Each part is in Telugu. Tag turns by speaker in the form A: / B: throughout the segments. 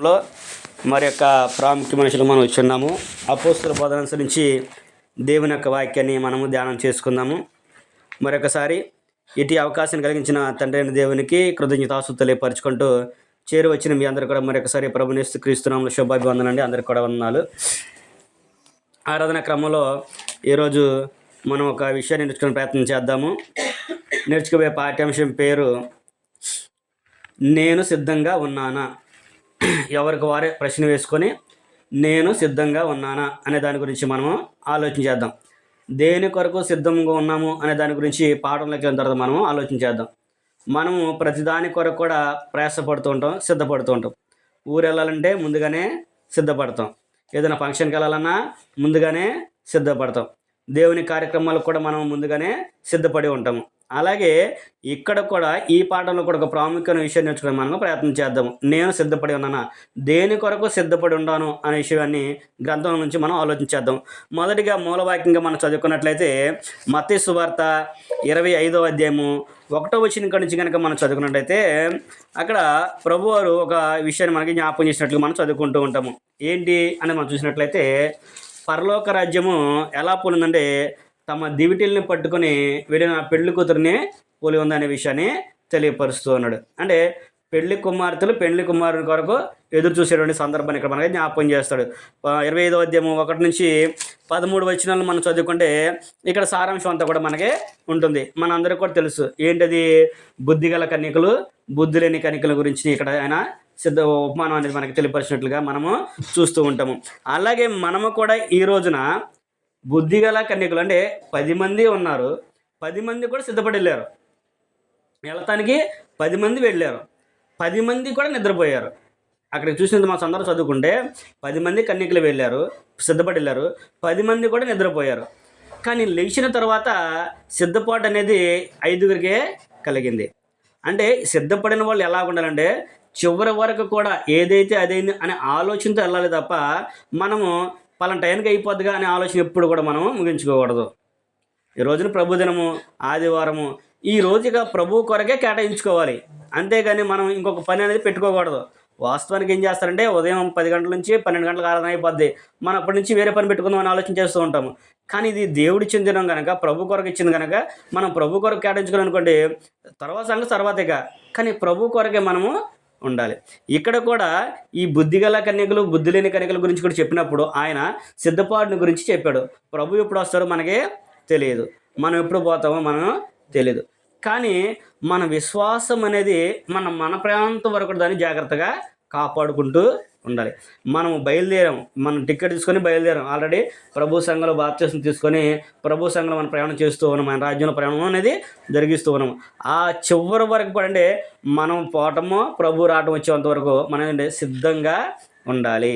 A: లో మరి యొక్క ప్రాముఖ్య మనుషులు మనం వచ్చున్నాము. అపోస్తుల బోధన అనుసరించి దేవుని యొక్క వాక్యాన్ని మనము ధ్యానం చేసుకుందాము. మరొకసారి ఇటు అవకాశం కలిగించిన తండ్రి అయిన దేవునికి కృతజ్ఞతాస్తుతులు తెలియపరుచుకుంటూ చేరి వచ్చిన మీ అందరూ కూడా మరొకసారి ప్రభుని యేసుక్రీస్తునామములో శుభాభివందనండి. అందరికి కూడా వందనాలు. ఆరాధన క్రమంలో ఈరోజు మనం ఒక విషయాన్ని నేర్చుకునే ప్రయత్నం చేద్దాము. నేర్చుకోబోయే పాఠ్యాంశం పేరు నేను సిద్ధంగా ఉన్నానా. ఎవరికి వారే ప్రశ్న వేసుకొని నేను సిద్ధంగా ఉన్నానా అనే దాని గురించి మనము ఆలోచన చేద్దాం. దేని కొరకు సిద్ధంగా ఉన్నాము అనే దాని గురించి పాఠంలోకి వెళ్ళిన తర్వాత మనము ఆలోచన చేద్దాం. మనము ప్రతిదాని కొరకు కూడా ప్రయాసపడుతూ ఉంటాం, సిద్ధపడుతూ ఉంటాం. ఊరు వెళ్ళాలంటే ముందుగానే సిద్ధపడతాం. ఏదైనా ఫంక్షన్కి వెళ్ళాలన్నా ముందుగానే సిద్ధపడతాం. దేవుని కార్యక్రమాలకు కూడా మనం ముందుగానే సిద్ధపడి ఉంటాము. అలాగే ఇక్కడ కూడా ఈ పాఠంలో కూడా ఒక ప్రాముఖ్యమైన విషయం నేర్చుకుని మనం ప్రయత్నం చేద్దాము. నేను సిద్ధపడి ఉన్నానా, దేని కొరకు సిద్ధపడి ఉన్నాను అనే విషయాన్ని గ్రంథం నుంచి మనం ఆలోచించేద్దాం. మొదటిగా మూలవాక్యంగా మనం చదువుకున్నట్లయితే మత్తయి సువార్త 25వ అధ్యాయము 1వ వచనం నుంచి కనుక మనం చదువుకున్నట్లయితే అక్కడ ప్రభువారు ఒక విషయాన్ని మనకి జ్ఞాపకం చేసినట్లు మనం చదువుకుంటూ ఉంటాము. ఏంటి అని మనం చూసినట్లయితే పరలోక రాజ్యము ఎలా పోలిందంటే తమ దివిటిల్ని పట్టుకొని వెళ్ళిన పెళ్లి కూతురిని పోలి ఉందనే విషయాన్ని తెలియపరుస్తూ ఉన్నాడు. అంటే పెళ్లి కుమార్తెలు పెళ్లి కుమారుని కొరకు ఎదురు చూసేటువంటి సందర్భాన్ని ఇక్కడ మనకి జ్ఞాపకం చేస్తాడు. 25వ అధ్యాయం 1 నుంచి 13 వచనాలను మనం చదువుకుంటే ఇక్కడ సారాంశం అంతా కూడా మనకి ఉంటుంది. మనందరికీ కూడా తెలుసు ఏంటది, బుద్ధిగల కన్యకలు బుద్ధి లేని కన్యకల గురించి ఇక్కడ ఆయన సిద్ధ ఉపమానం అనేది మనకి తెలియపరిచినట్లుగా మనము చూస్తూ ఉంటాము. అలాగే మనము కూడా ఈ రోజున బుద్ధిగల కన్యకులు అంటే 10 మంది ఉన్నారు. 10 మంది కూడా సిద్ధపడి వెళ్ళారు. వెళతానికి 10 మంది వెళ్ళారు. 10 మంది కూడా నిద్రపోయారు. అక్కడికి చూసినంత మా సందర్భం చదువుకుంటే 10 మంది కన్యకులు వెళ్ళారు, సిద్ధపడి వెళ్ళారు. 10 మంది కూడా నిద్రపోయారు. కానీ లేచిన తర్వాత సిద్ధపాటు అనేది 5గురికే కలిగింది. అంటే సిద్ధపడిన వాళ్ళు ఎలా ఉండాలంటే చివరి వరకు కూడా ఏదైతే అదైంది అనే ఆలోచనతో వెళ్ళాలి తప్ప మనము పలానా టైంకి అయిపోద్దిగా అనే ఆలోచన ఎప్పుడు కూడా మనం ముగించుకోకూడదు. ఈ రోజున ప్రభు దినము, ఆదివారము, ఈ రోజుగా ప్రభు కొరకే కేటాయించుకోవాలి. అంతేగాని మనం ఇంకొక పని అనేది పెట్టుకోకూడదు. వాస్తవానికి ఏం చేస్తారంటే ఉదయం 10 గంటల నుంచి 12 గంటలకు ఆరాధన అయిపోద్ది. మనం అప్పటి నుంచి వేరే పని పెట్టుకుందాం అని ఆలోచన చేస్తూ ఉంటాము. కానీ ఇది దేవుడు ఇచ్చిన దినం కనుక, ప్రభు కొరకు ఇచ్చింది కనుక మనం ప్రభు కొరకు కేటాయించుకోవాలనుకోండి, తర్వాత సంగతి తర్వాతేగా, కానీ ప్రభు కొరకే మనము ఉండాలి. ఇక్కడ కూడా ఈ బుద్ధిగల కన్యకలు బుద్ధి లేని కన్యకల గురించి కూడా చెప్పినప్పుడు ఆయన సిద్ధపాటుని గురించి చెప్పాడు. ప్రభు ఎప్పుడు వస్తారో మనకి తెలియదు, మనం ఎప్పుడు పోతామో మనం తెలియదు. కానీ మన విశ్వాసం అనేది మన ప్రాంతం వరకు దాన్ని జాగ్రత్తగా కాపాడుకుంటూ ఉండాలి. మనం బయలుదేరాం, మనం టికెట్ తీసుకొని బయలుదేరాం. ఆల్రెడీ ప్రభు సంఘంలో బాప్తిసం తీసుకొని ప్రభు సంఘంలో మనం ప్రయాణం చేస్తూ ఉన్నాం. మన రాజ్యంలో ప్రయాణం అనేది జరిగిస్తూ ఉన్నాము. ఆ చివరి వరకు కూడా అంటే మనం పోవటమో ప్రభు రావటం వచ్చేంత వరకు మనం ఏంటంటే సిద్ధంగా ఉండాలి.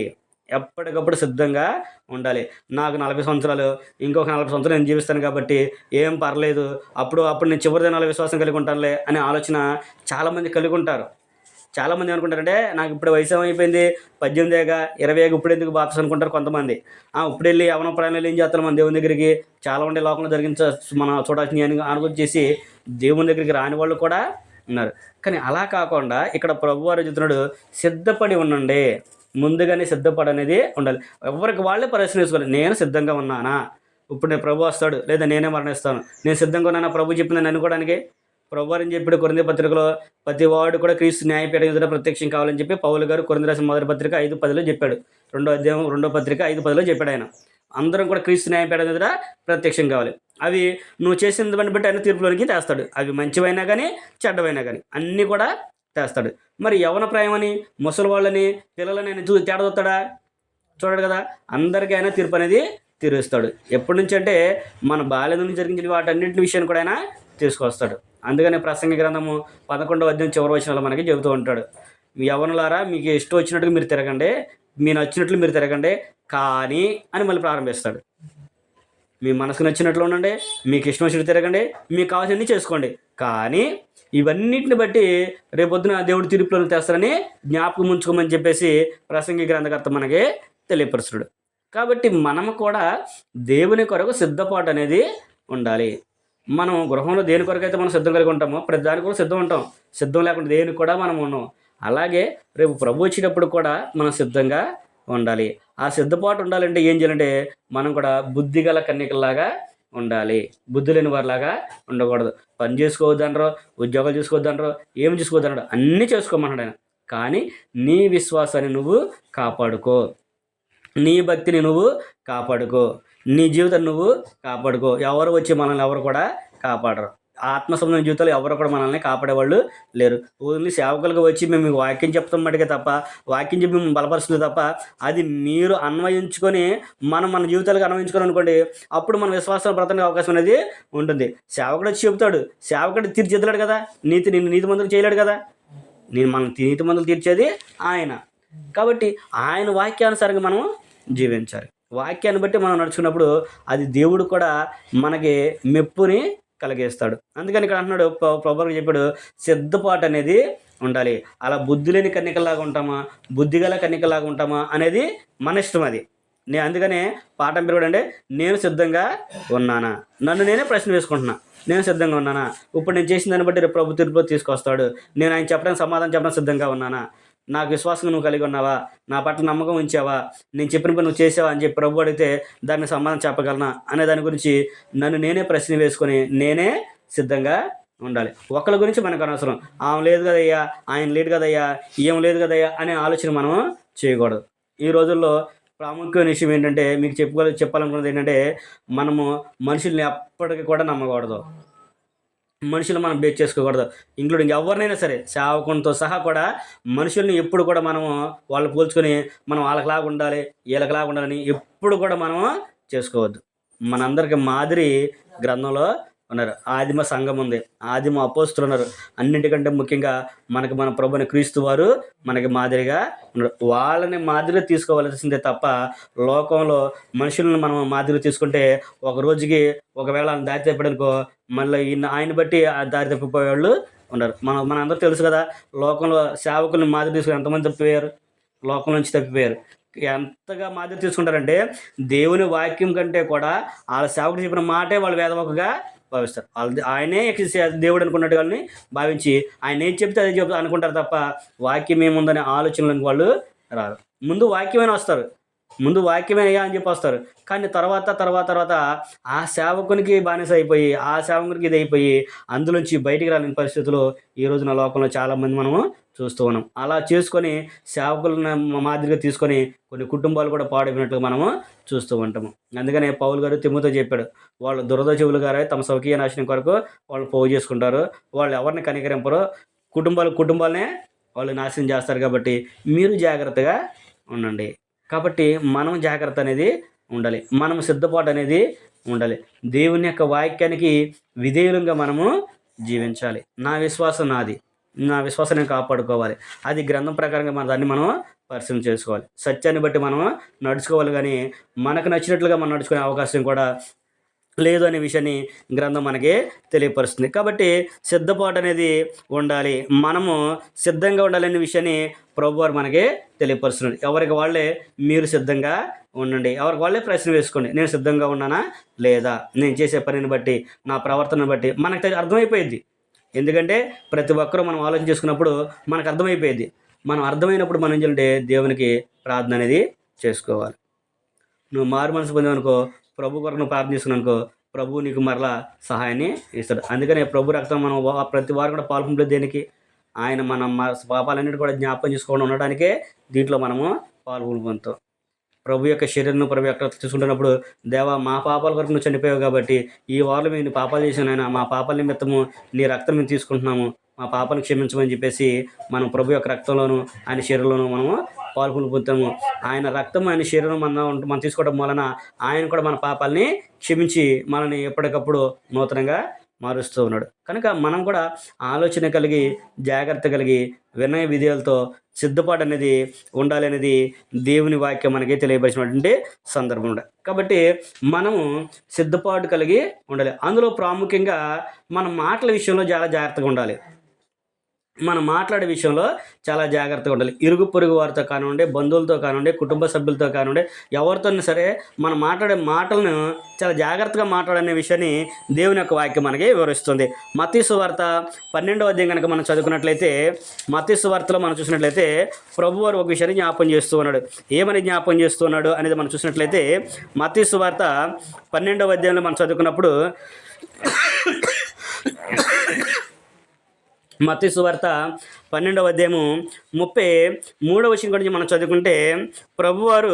A: ఎప్పటికప్పుడు సిద్ధంగా ఉండాలి. నాకు 40 సంవత్సరాలు, ఇంకొక 40 సంవత్సరాలు నేను జీవిస్తాను కాబట్టి ఏం పర్లేదు, అప్పుడు నేను చివరి దినాల విశ్వాసం కలిగి ఉంటానులే అనే ఆలోచన చాలామంది కలిగి ఉంటారు. చాలామంది ఏమనుకుంటారంటే నాకు ఇప్పుడు వయసు అయిపోయింది, 18 20 ఇప్పుడు ఎందుకు బాప్స్ అనుకుంటారు కొంతమంది. ఇప్పుడు వెళ్ళి యవన ప్రాణాలు ఏం చేస్తారు మన దేవుని దగ్గరికి, చాలా ఉండే లోకంలో మనం చూడాల్సింది అని అనుకుని చేసి దేవుని దగ్గరికి రాని వాళ్ళు కూడా ఉన్నారు. కానీ అలా కాకుండా ఇక్కడ ప్రభు వారు చెప్తున్నాడు, సిద్ధపడి ఉండండి. ముందుగానే సిద్ధపడి అనేది ఉండాలి. ఎవరికి వాళ్ళే ప్రశ్న వేసుకోవాలి, నేను సిద్ధంగా ఉన్నానా, ఇప్పుడు నేను ప్రభు వస్తాడు లేదా నేనే మరణిస్తాను, నేను సిద్ధంగా ఉన్నానా ప్రభు చెప్పిందని అనుకోవడానికి. ప్రభువారు చెప్పాడు కొరింథీ పత్రికలో, ప్రతి వాడు కూడా క్రీస్తు న్యాయపీఠం ఎదుట ప్రత్యక్షం కావాలని చెప్పి పౌలు గారు కొరింథీ రాసిన మొదటి పత్రిక 5:10 చెప్పాడు. 2వ అధ్యాయం 2వ పత్రిక 5:10 చెప్పాడు ఆయన. అందరం కూడా క్రీస్తు న్యాయపీఠం ఎదుట ప్రత్యక్షం కావాలి. అవి నువ్వు చేసిన దాన్ని బట్టి ఆయన తీర్పులోనికి తెస్తాడు. అవి మంచివైనా కానీ చెడ్డవైనా కానీ అన్నీ కూడా తెస్తాడు. మరి యవన ప్రాయమని ముసలి వాళ్ళని పిల్లలని ఆయన తేడా చూస్తాడా? చూడడు కదా. అందరికీ ఆయన తీర్పు అనేది తీరుస్తాడు. ఎప్పటి నుంచి అంటే మన బాల్యం నుంచి జరిగించిన వాటన్నింటి విషయాన్ని కూడా ఆయన తీసుకొస్తాడు. అందుకనే ప్రసంగి గ్రంథము 11వ అధ్యాయం చివరి వచనాలు మనకి చెబుతూ ఉంటాడు, యవ్వనులారా మీకు ఇష్టం వచ్చినట్టుగా మీరు తిరగండి, మీ నచ్చినట్లు మీరు తిరగండి కానీ అని మళ్ళీ ప్రారంభిస్తాడు. మీ మనసుకు నచ్చినట్లు ఉండండి, మీకు ఇష్టం వచ్చినట్టు తిరగండి, మీకు కావాల్సినవి చేసుకోండి, కానీ ఇవన్నిటిని బట్టి రేపొద్దున దేవుడు తీర్పులను తెస్తారని జ్ఞాపకం ఉంచుకోమని చెప్పేసి ప్రసంగి గ్రంథకర్త మనకి తెలియపరుస్తాడు. కాబట్టి మనము కూడా దేవుని కొరకు సిద్ధపాటు అనేది ఉండాలి. మనం గృహంలో దేని కొరకు అయితే మనం సిద్ధం కలిగి ఉంటామో ప్రతి దానికి కూడా సిద్ధం ఉంటాం. సిద్ధం లేకుండా దేనికి కూడా మనం ఉన్నాం. అలాగే రేపు ప్రభు వచ్చేటప్పుడు కూడా మనం సిద్ధంగా ఉండాలి. ఆ సిద్ధపాటు ఉండాలంటే ఏం చేయాలంటే మనం కూడా బుద్ధిగల కన్యకల్లాగా ఉండాలి. బుద్ధి లేని వారిలాగా ఉండకూడదు. పని చేసుకోవద్దనరు, ఉద్యోగాలు చేసుకోవద్దనరు, ఏమి చేసుకోవద్దనడు. అన్నీ చేసుకోమన్నాడు ఆయన. కానీ నీ విశ్వాసాన్ని నువ్వు కాపాడుకో. నీ భక్తిని నువ్వు కాపాడుకో. నీ జీవితాన్ని నువ్వు కాపాడుకో. ఎవరు వచ్చి మనల్ని ఎవరు కూడా కాపాడరు. ఆత్మ సంబంధమైన జీవితాలు ఎవరు కూడా మనల్ని కాపాడేవాళ్ళు లేరు. ఓన్లీ సేవకులుగా వచ్చి మేము మీకు వాక్యం చెప్తాం మటుకే తప్ప, వాక్యం చెప్పి మేము బలపరుస్తుంది తప్ప, అది మీరు అన్వయించుకొని మన జీవితాలకు అన్వయించుకొని అనుకోండి, అప్పుడు మన విశ్వాసం బ్రతకడానికి అవకాశం అనేది ఉంటుంది. సేవకుడు వచ్చి చెబుతాడు, సేవకుడు తీర్చిదిద్దాడు కదా, నిన్ను నీతిమంతులు చేయలేడు కదా. మన నీతిమంతులు తీర్చేది ఆయన. కాబట్టి ఆయన వాక్యానుసారంగా మనం జీవించాలి. వాక్యాన్ని బట్టి మనం నడుచుకున్నప్పుడు అది దేవుడు కూడా మనకి మెప్పుని కలిగేస్తాడు. అందుకని ఇక్కడ అంటున్నాడు, ప్రభువు చెప్పాడు, సిద్ధపాటు అనేది ఉండాలి. అలా బుద్ధి లేని కన్యకలాగా ఉంటామా, బుద్ధిగల కన్యకలాగా ఉంటామా అనేది మన ఇష్టం. అది అందుకనే పాఠం పేరు అంటే నేను సిద్ధంగా ఉన్నానా. నన్ను నేనే ప్రశ్న వేసుకుంటున్నా, నేను సిద్ధంగా ఉన్నానా? ఇప్పుడు నేను చేసిన దాన్ని బట్టి రేపు ప్రభు తీర్పులో తీసుకొస్తాడు. నేను ఆయన చెప్పడానికి సమాధానం చెప్పడానికి సిద్ధంగా ఉన్నానా? నాకు విశ్వాసం నువ్వు కలిగి ఉన్నావా? నా పట్ల నమ్మకం ఉంచావా? నేను చెప్పిన పని నువ్వు చేసావా అని చెప్పి ప్రభు అడిగితే దానికి సమాధానం చెప్పగలనా అనే దాని గురించి నన్ను నేనే ప్రశ్న వేసుకొని నేనే సిద్ధంగా ఉండాలి. ఒకళ్ళ గురించి మనకు అనవసరం. ఆమె లేదు కదయ్యా, ఆయన లేడు కదయ్యా, ఏం లేదు కదయ్యా అనే ఆలోచన మనం చేయకూడదు. ఈ రోజుల్లో ప్రాముఖ్యమైన విషయం ఏంటంటే, మీకు చెప్పాలనుకున్నది ఏంటంటే, మనము మనుషుల్ని ఎప్పటికీ కూడా నమ్మకూడదు. మనుషులు మనం బేస్ చేసుకోకూడదు. ఇంక్లూడింగ్ ఎవరినైనా సరే, సేవకునితో సహా కూడా మనుషుల్ని ఎప్పుడు కూడా మనము వాళ్ళు పోల్చుకొని మనం వాళ్ళకిలాగా ఉండాలి, వీళ్ళకిలాగా ఉండాలని ఎప్పుడు కూడా మనము చేసుకోవద్దు. మనందరికి మాదిరి గ్రంథంలో ఉన్నారు. ఆదిమ సంఘం ఉంది, ఆదిమ అపోస్తులు ఉన్నారు. అన్నింటికంటే ముఖ్యంగా మనకి మన ప్రభుని క్రీస్తు వారు మనకి మాదిరిగా ఉన్నారు. వాళ్ళని మాదిరిగా తీసుకోవాల్సిందే తప్ప లోకంలో మనుషులను మనం మాదిరిగా తీసుకుంటే ఒక రోజుకి ఒకవేళ ఆయన దారి తప్పాడనుకో, మళ్ళీ ఆయన బట్టి ఆ దారి తప్పిపోయే వాళ్ళు ఉన్నారు. మనందరూ తెలుసు కదా, లోకంలో సేవకుల్ని మాదిరి తీసుకుని ఎంతమంది తప్పిపోయారు, లోకం నుంచి తప్పిపోయారు. ఎంతగా మాదిరి తీసుకుంటారంటే దేవుని వాక్యం కంటే కూడా వాళ్ళ సేవకుడు చెప్పిన మాటే వాళ్ళు వేదవాకుగా భావిస్తారు. ఆయనే దేవుడు అనుకున్నట్టు వాళ్ళని భావించి ఆయన ఏం చెప్తే అదే చెప్తా అనుకుంటారు తప్ప వాక్యం ఏముందనే ఆలోచనలకు వాళ్ళు రారు. ముందు వాక్యమైనా వస్తారు, ముందు వాక్యమేనయ్యా అని చెప్పి వస్తారు. కానీ తర్వాత ఆ సేవకునికి బానిస అయిపోయి, ఆ సేవకునికి ఇది అయిపోయి అందులోంచి బయటికి రాలేని పరిస్థితులు ఈ రోజున లోకంలో చాలామంది మనము చూస్తూ ఉన్నాం. అలా చేసుకొని సేవకులను మాదిరిగా తీసుకొని కొన్ని కుటుంబాలు కూడా పాడైపోయినట్లుగా మనము చూస్తూ ఉంటాము. అందుకనే పౌలు గారు తిమోతితో చెప్పాడు, వాళ్ళు దురద చెవులు గారే తమ స్వకీయ నాశనం కొరకు వాళ్ళు పోగు చేసుకుంటారు, వాళ్ళు ఎవరిని కనికరింపరు, కుటుంబాలనే వాళ్ళు నాశనం చేస్తారు. కాబట్టి మీరు జాగ్రత్తగా ఉండండి. కాబట్టి మనం జాగ్రత్త అనేది ఉండాలి, మనం సిద్ధపాటు అనేది ఉండాలి. దేవుని యొక్క వాక్యానికి విధేయులంగా మనము జీవించాలి. నా విశ్వాసం నాది, నా విశ్వాసం నేను కాపాడుకోవాలి. అది గ్రంథం ప్రకారంగా దాన్ని మనం పరిశీలన చేసుకోవాలి. సత్యాన్ని బట్టి మనం నడుచుకోవాలి. కానీ మనకు నచ్చినట్లుగా మనం నడుచుకునే అవకాశం కూడా లేదు అనే విషయాన్ని గ్రంథం మనకి తెలియపరుస్తుంది. కాబట్టి సిద్ధపాటు అనేది ఉండాలి, మనము సిద్ధంగా ఉండాలనే విషయాన్ని ప్రభువారు మనకి తెలియపరుస్తున్నాడు. ఎవరికి వాళ్ళే మీరు సిద్ధంగా ఉండండి. ఎవరికి వాళ్ళే ప్రశ్న వేసుకోండి, నేను సిద్ధంగా ఉన్నానా లేదా, నేను చేసే పనిని బట్టి, నా ప్రవర్తనను బట్టి మనకు అర్థమైపోయింది. ఎందుకంటే ప్రతి ఒక్కరూ మనం ఆలోచన చేసుకున్నప్పుడు మనకు అర్థమైపోయింది. మనం అర్థమైనప్పుడు మనం ఏం చేయాలంటే దేవునికి ప్రార్థన అనేది చేసుకోవాలి. నువ్వు మారు మనసు పొందావనుకో, ప్రభు కొరకు నువ్వు ప్రార్థన చేసుకున్నావు అనుకో, ప్రభు నీకు మరలా సహాయాన్ని ఇస్తాడు. అందుకనే ప్రభు రక్తం మనం ప్రతి వారు కూడా పాల్పొంపలేదు. దేనికి? ఆయన మన పాపాలన్నిటి కూడా జ్ఞాపకం చేసుకోకుండా ఉండడానికే దీంట్లో మనము పాల్పొందుతాం. ప్రభు యొక్క శరీరం ప్రభు యొక్క చూసుకుంటున్నప్పుడు, దేవా మా పాపాల కొరకు నువ్వు చనిపోయావు కాబట్టి ఈ వారంలో మేము పాపాలు చేసిన ఆయన, మా పాపాల నిమిత్తము నీ రక్తం మేము తీసుకుంటున్నాము, మా పాపాలను క్షమించమని చెప్పేసి మనం ప్రభు యొక్క రక్తంలోను ఆయన శరీరంలోనూ మనము పాల్గొని పొందుతాము. ఆయన రక్తం ఆయన శరీరం మనం తీసుకోవడం వలన ఆయన కూడా మన పాపాలని క్షమించి మనల్ని ఎప్పటికప్పుడు నూతనంగా మారుస్తూ ఉన్నాడు. కనుక మనం కూడా ఆలోచన కలిగి, జాగ్రత్త కలిగి, వినయ విధేయాలతో సిద్ధపాటు అనేది ఉండాలి అనేది దేవుని వాక్యం మనకి తెలియపరిచినటువంటి సందర్భం ఉండాలి. కాబట్టి మనము సిద్ధపాటు కలిగి ఉండాలి. అందులో ప్రాముఖ్యంగా మన మాటల విషయంలో చాలా జాగ్రత్తగా ఉండాలి. మనం మాట్లాడే విషయంలో చాలా జాగ్రత్తగా ఉండాలి. ఇరుగు పొరుగు వారితో కానివ్వండి, బంధువులతో కానివ్వండి, కుటుంబ సభ్యులతో కానివ్వండి, ఎవరితోనైనా సరే మనం మాట్లాడే మాటలను చాలా జాగ్రత్తగా మాట్లాడనే విషయాన్ని దేవుని యొక్క వాక్యం మనకి వివరిస్తుంది. మత్తయి సువార్త 12వ అధ్యాయం కనుక మనం చదువుకున్నట్లయితే, మత్తయి సువార్తలో మనం చూసినట్లయితే ప్రభువారు ఒక విషయాన్ని జ్ఞాపకం చేస్తూ ఉన్నాడు. ఏమని జ్ఞాపకం చేస్తూ ఉన్నాడు అనేది మనం చూసినట్లయితే, మత్తయి సువార్త 12వ అధ్యాయంలో మనం చదువుకున్నప్పుడు మత్తయి సువార్త 12వ అధ్యాయము 33వ వచనం గురించి మనం చదువుకుంటే, ప్రభువారు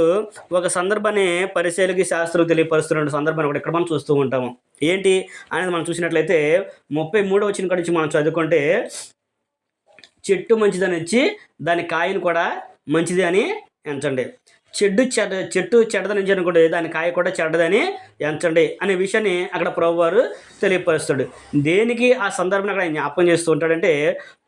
A: ఒక సందర్భాన్ని పరిశీలకి శాస్త్రులకు తెలియపరుస్తున్న సందర్భాన్ని కూడా ఇక్కడ మనం చూస్తూ ఉంటాము. ఏంటి అనేది మనం చూసినట్లయితే 33వ వచనం గురించి మనం చదువుకుంటే, చెట్టు మంచిదని ఇచ్చి దాని కాయను కూడా మంచిది అని ఎంచండి. చెట్టు చెడ్డదని అనుకోండి, దాని కాయ కూడా చెడ్డదని ఎంచండి అనే విషయాన్ని అక్కడ ప్రభువారు తెలియపరుస్తాడు. దేనికి ఆ సందర్భం అక్కడ జ్ఞాపకం చేస్తూ ఉంటాడంటే,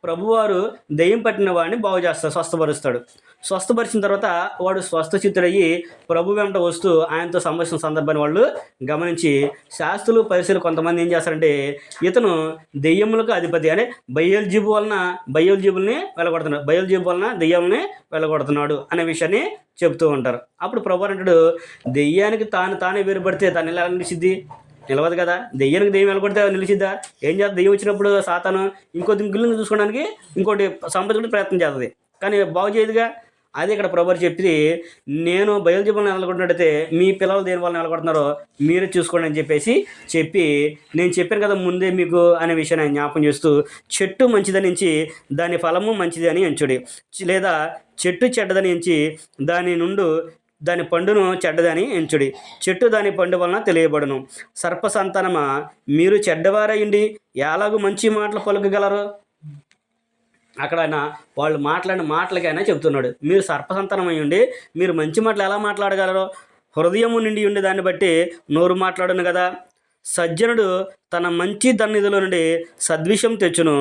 A: ప్రభువారు దెయ్యం పట్టిన వాడిని బాగు చేస్తాడు, స్వస్థపరుస్తాడు. స్వస్థపరిచిన తర్వాత వాడు స్వస్థచిత్తుడయ్యి ప్రభు వెంట వస్తూ ఆయనతో సంభాషణ సందర్భాన్ని వాళ్ళు గమనించి శాస్త్రులు పరిశీలు కొంతమంది ఏం చేస్తారంటే, ఇతను దెయ్యములకు అధిపతి అంటే బయల్జీబు వలన దెయ్యాలని వెళ్ళగొడుతున్నాడు అనే విషయాన్ని చెప్తూ ఉంటారు. అప్పుడు ప్రభు అంటాడు, దెయ్యానికి తానే వేరుపడితే దాన్ని ఎలా నిలవదు కదా. దెయ్యానికి దెయ్యం వెళ్ళగొడితే నిలిచిద్దా? ఏం చేస్తుంది? దెయ్యం వచ్చినప్పుడు సాతాను ఇంకొద్ది గిల్లుని చూసుకోవడానికి ఇంకోటి సంపాదించుకుంటే ప్రయత్నం చేస్తుంది, కానీ బాగు చేయదుగా. అది ఇక్కడ ప్రభు చెప్పి, నేను బయలుజీవులను నెలకొట్టినట్టయితే మీ పిల్లలు దేని వల్ల నెలకొడుతున్నారో మీరే చూసుకోండి అని చెప్పి నేను చెప్పాను కదా ముందే మీకు అనే విషయాన్ని జ్ఞాపకం చేస్తూ, చెట్టు మంచిదని ఎంచి దాని ఫలము మంచిది అని ఎంచుడి, లేదా చెట్టు చెడ్డదని ఎంచి దాని పండును చెడ్డదని ఎంచుడి. చెట్టు దాని పండు వలన తెలియబడును. సర్ప సంతానమా, మీరు చెడ్డవారయ్యండి ఎలాగూ మంచి మాటలు పలుకగలరు? అక్కడ ఆయన వాళ్ళు మాట్లాడిన మాటలకైనా చెప్తున్నాడు, మీరు సర్పసంతానం అయ్యుండి మీరు మంచి మాటలు ఎలా మాట్లాడగలరో? హృదయము నిండి ఉండి దాన్ని బట్టి నోరు మాట్లాడును కదా. సజ్జనుడు తన మంచి దన్నిధుల నుండి సద్విషయం తెచ్చును,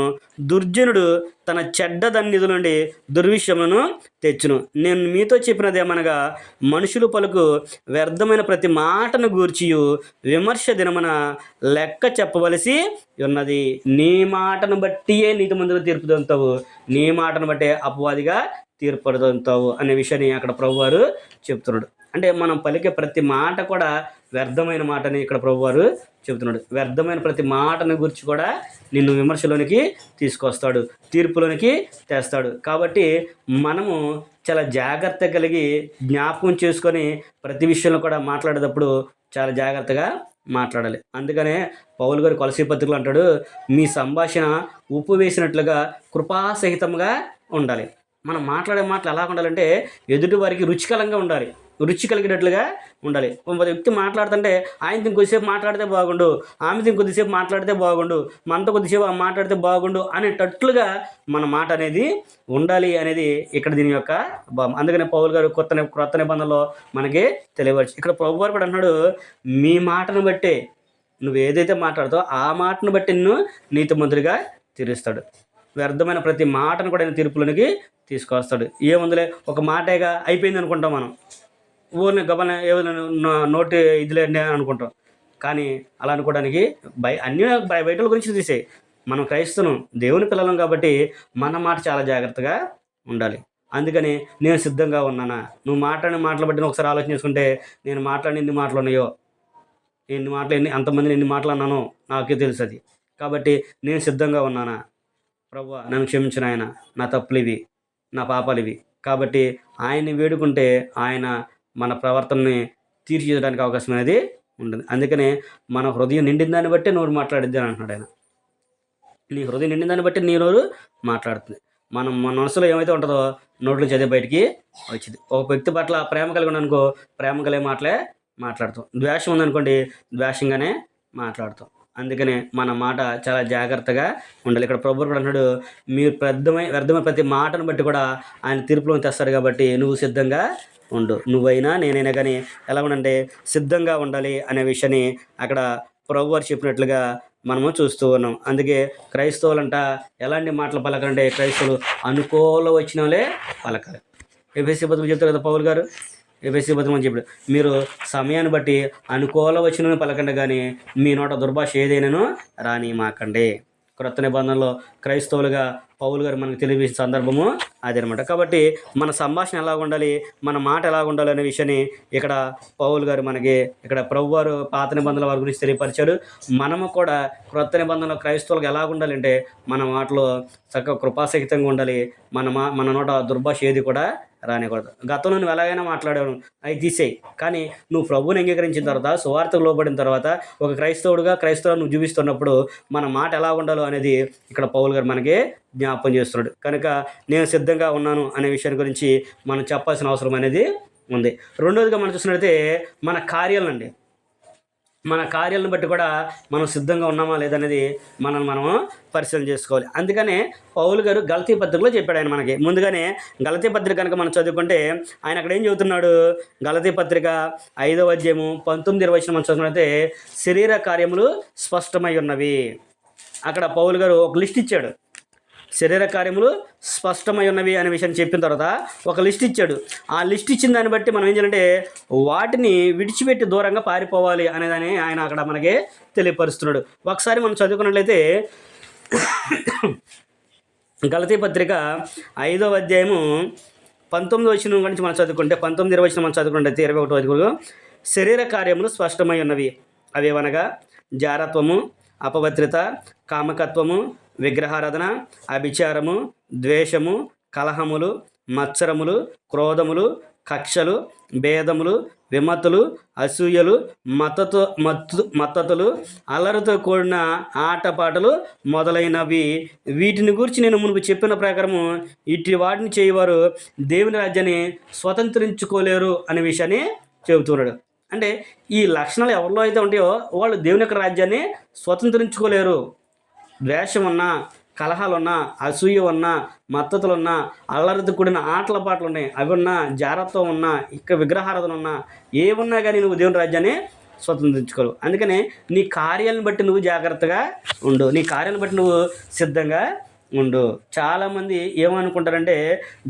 A: దుర్జనుడు తన చెడ్డ దన్నిధుల నుండి దుర్విషయములను తెచ్చును. నేను మీతో చెప్పినదేమనగా, మనుషులు పలుకు వ్యర్థమైన ప్రతి మాటను గూర్చియు విమర్శ దినమున లెక్క చెప్పవలసి ఉన్నది. నీ మాటను బట్టియే నీతిమంతులు తీర్పు పొందుతావు, నీ మాటను బట్టే అపవాదిగా తీర్పు పొందుతావు అనే విషయాన్ని అక్కడ ప్రభువారు చెప్తున్నాడు. అంటే మనం పలికే ప్రతి మాట కూడా వ్యర్థమైన మాటని ఇక్కడ ప్రభువారు చెబుతున్నాడు. వ్యర్థమైన ప్రతి మాటను గురించి కూడా నిన్ను విమర్శలోనికి తీసుకొస్తాడు, తీర్పులోనికి తెస్తాడు. కాబట్టి మనము చాలా జాగ్రత్త కలిగి జ్ఞాపకం చేసుకొని ప్రతి విషయంలో కూడా మాట్లాడేటప్పుడు చాలా జాగ్రత్తగా మాట్లాడాలి. అందుకనే పౌలు గారు కొలసీ పత్రికలో అంటాడు, మీ సంభాషణ ఉప్పు వేసినట్లుగా కృపాసహితంగా ఉండాలి. మనం మాట్లాడే మాటలు ఎలా ఉండాలంటే ఎదుటి వారికి రుచికరంగా ఉండాలి, రుచి కలిగేటట్లుగా ఉండాలి. ఒక వ్యక్తి మాట్లాడుతుంటే ఆయనతో ఇంకొద్దిసేపు మాట్లాడితే బాగుండు, ఆమెతో ఇంకొద్దిసేపు మాట్లాడితే బాగుండు, మనతో కొద్దిసేపు మాట్లాడితే బాగుండు అనేటట్లుగా మన మాట అనేది ఉండాలి అనేది ఇక్కడ దీని యొక్క భావం. అందుకనే పౌలు గారు క్రొత్త నిబంధనలో మనకి తెలియవచ్చు. ఇక్కడ ప్రభు గారు కూడా అన్నాడు, మీ మాటను బట్టే నువ్వు ఏదైతే మాట్లాడుతావో ఆ మాటను బట్టి నిన్ను నీతిమంతుడిగా తీరుస్తాడు. వ్యర్థమైన ప్రతి మాటను కూడా ఆయన తీర్పులోనికి తీసుకొస్తాడు. ఏముందిలే ఒక మాటేగా అయిపోయింది అనుకుంటాం మనం, ఊరిని గబన ఏమైనా నోటి ఇదిలేండి అని అనుకుంటాం. కానీ అలా అనుకోవడానికి అన్ని బయటల గురించి తీసేయి. మనం క్రైస్తవం దేవుని పిల్లలం కాబట్టి మన మాట చాలా జాగ్రత్తగా ఉండాలి. అందుకని నేను సిద్ధంగా ఉన్నానా? నువ్వు మాట్లాడిన మాటలు బట్టి ఒకసారి ఆలోచన చేసుకుంటే, నేను మాట్లాడిన ఎన్ని మాటలు ఉన్నాయో, అంతమందిని ఎన్ని మాటలు అన్నానో నాకే తెలుసు అది. కాబట్టి నేను సిద్ధంగా ఉన్నానా? ప్రభువా నన్ను క్షమించిన ఆయన, నా తప్పులు ఇవి, నా పాపాలు ఇవి. కాబట్టి ఆయన్ని వేడుకుంటే ఆయన మన ప్రవర్తనని తీర్చిదిద్దడానికి అవకాశం అనేది ఉంటుంది. అందుకనే మన హృదయం నిండిన దాన్ని బట్టి నోరు మాట్లాడిద్ది అని అంటున్నాడు ఆయన. నీ హృదయం నిండిన దాన్ని బట్టి నీ నోరు మాట్లాడుతుంది. మన మనసులో ఏమైతే ఉంటుందో నోట్లో చదివే బయటికి వచ్చింది. ఒక వ్యక్తి పట్ల ప్రేమ కలిగి ఉన్నానుకో, ప్రేమ కలిగే మాటలే మాట్లాడతాం. ద్వేషం ఉందనుకోండి, ద్వేషంగానే మాట్లాడతాం. అందుకనే మన మాట చాలా జాగ్రత్తగా ఉండాలి. ఇక్కడ ప్రభువు కూడా అన్నాడు, మీరు వ్యర్థమైన ప్రతి మాటను బట్టి కూడా ఆయన తీర్పులో తెస్తాడు. కాబట్టి నువ్వు సిద్ధంగా ఉండు. నువ్వైనా నేనైనా కానీ ఎలా ఉండంటే సిద్ధంగా ఉండాలి అనే విషయాన్ని అక్కడ ప్రభు వారు చెప్పినట్లుగా మనము చూస్తూ ఉన్నాం. అందుకే క్రైస్తవులంట ఎలాంటి మాటలు పలకాలంటే, క్రైస్తవులు అనుకూల వచ్చిన వాళ్ళే పలకాలి. ఎఫెసీ పత్రికలో చెప్తారు కదా పౌలు గారు, ఎఫెసీ పత్రికలో అని చెప్పాడు, మీరు సమయాన్ని బట్టి అనుకూల వచ్చిన పలకండి, కానీ మీ నోట దుర్భాష ఏదైనాను రాని మాకండి. క్రొత్త నిబంధనలో క్రైస్తవులుగా పౌలు గారు మనకు తెలియజేసిన సందర్భము అదనమాట. కాబట్టి మన సంభాషణ ఎలా ఉండాలి, మన మాట ఎలా ఉండాలి అనే విషయాన్ని ఇక్కడ పౌలు గారు మనకి ఇక్కడ ప్రభు వారు పాత నిబంధనల వారి గురించి తెలియపరిచాడు. మనము కూడా క్రొత్త నిబంధనలో క్రైస్తవులకు ఎలా ఉండాలంటే మన మాటలో చక్కగా కృపాసహితంగా ఉండాలి. మన నోట దుర్భాష ఏది కూడా రానికూడదు. గతంలో నువ్వు ఎలాగైనా మాట్లాడాను అవి తీసేయి, కానీ నువ్వు ప్రభువుని అంగీకరించిన తర్వాత, సువార్తకు లోబడిన తర్వాత, ఒక క్రైస్తవుడు నువ్వు జీవిస్తున్నప్పుడు మన మాట ఎలా ఉండాలో అనేది ఇక్కడ పౌలు గారు మనకి జ్ఞాపకం చేస్తున్నాడు. కనుక నేను సిద్ధంగా ఉన్నాను అనే విషయాన్ని గురించి మనం చెప్పాల్సిన అవసరం అనేది ఉంది. రెండోదిగా మనం చూసినట్లయితే మన కార్యాలను బట్టి కూడా మనం సిద్ధంగా ఉన్నామా లేదనేది మనము పరిశీలన చేసుకోవాలి. అందుకనే పౌలు గారు గలతీ పత్రికలో చెప్పాడు. ఆయన మనకి ముందుగానే గలతీ పత్రిక కనుక మనం చదువుకుంటే ఆయన అక్కడ ఏం చెబుతున్నాడు, గలతీ పత్రిక 5వ అధ్యాయము 19-20 మనం చదువుకుంటే శరీర కార్యములు స్పష్టమై ఉన్నవి. అక్కడ పౌలు గారు ఒక లిస్ట్ ఇచ్చాడు. శరీర కార్యములు స్పష్టమై ఉన్నవి అనే విషయాన్ని చెప్పిన తర్వాత ఒక లిస్ట్ ఇచ్చాడు. ఆ లిస్ట్ ఇచ్చిన దాన్ని బట్టి మనం ఏం చేయాలంటే వాటిని విడిచిపెట్టి దూరంగా పారిపోవాలి అనేదాన్ని ఆయన అక్కడ మనకి తెలియపరుస్తున్నాడు. ఒకసారి మనం చదువుకున్నట్లయితే గలతీ పత్రిక 5వ అధ్యాయము 19 నుంచి మనం చదువుకుంటే 19-20 మనం చదువుకుంటే 21 వరకు శరీర కార్యములు స్పష్టమై ఉన్నవి. అవేవనగా జారత్వము, అపవిత్రత, కామకత్వము, విగ్రహారాధన, అభిచారము, ద్వేషము, కలహములు, మత్సరములు, క్రోధములు, కక్షలు, భేదములు, విమతులు, అసూయలు, మత్తతులు, అల్లరితో కూడిన ఆటపాటలు మొదలైనవి. వీటిని గురించి నేను మునుపు చెప్పిన ప్రకారము ఇట్టి వాటిని చేయవారు దేవుని రాజ్యాన్ని స్వతంత్రించుకోలేరు అనే విషయాన్ని చెబుతున్నాడు. అంటే ఈ లక్షణాలు ఎవరిలో అయితే ఉంటాయో వాళ్ళు దేవుని యొక్క రాజ్యాన్ని స్వతంత్రించుకోలేరు. ద్వేషం ఉన్నా, కలహాలు ఉన్నా, అసూయ ఉన్నా, మత్తతులు ఉన్నా, అల్లరితో కూడిన ఆటల పాటలు ఉన్నాయి, అవి ఉన్నా, జారత్వం ఉన్నా, ఇక్కడ విగ్రహారాధన ఉన్నా, ఏమున్నా కానీ నువ్వు దేవుని రాజ్యాన్ని స్వతంత్రించుకోలేవు. అందుకని నీ కార్యాలను బట్టి నువ్వు జాగ్రత్తగా ఉండు, నీ కార్యాలను బట్టి నువ్వు సిద్ధంగా ఉండు. చాలామంది ఏమనుకుంటారంటే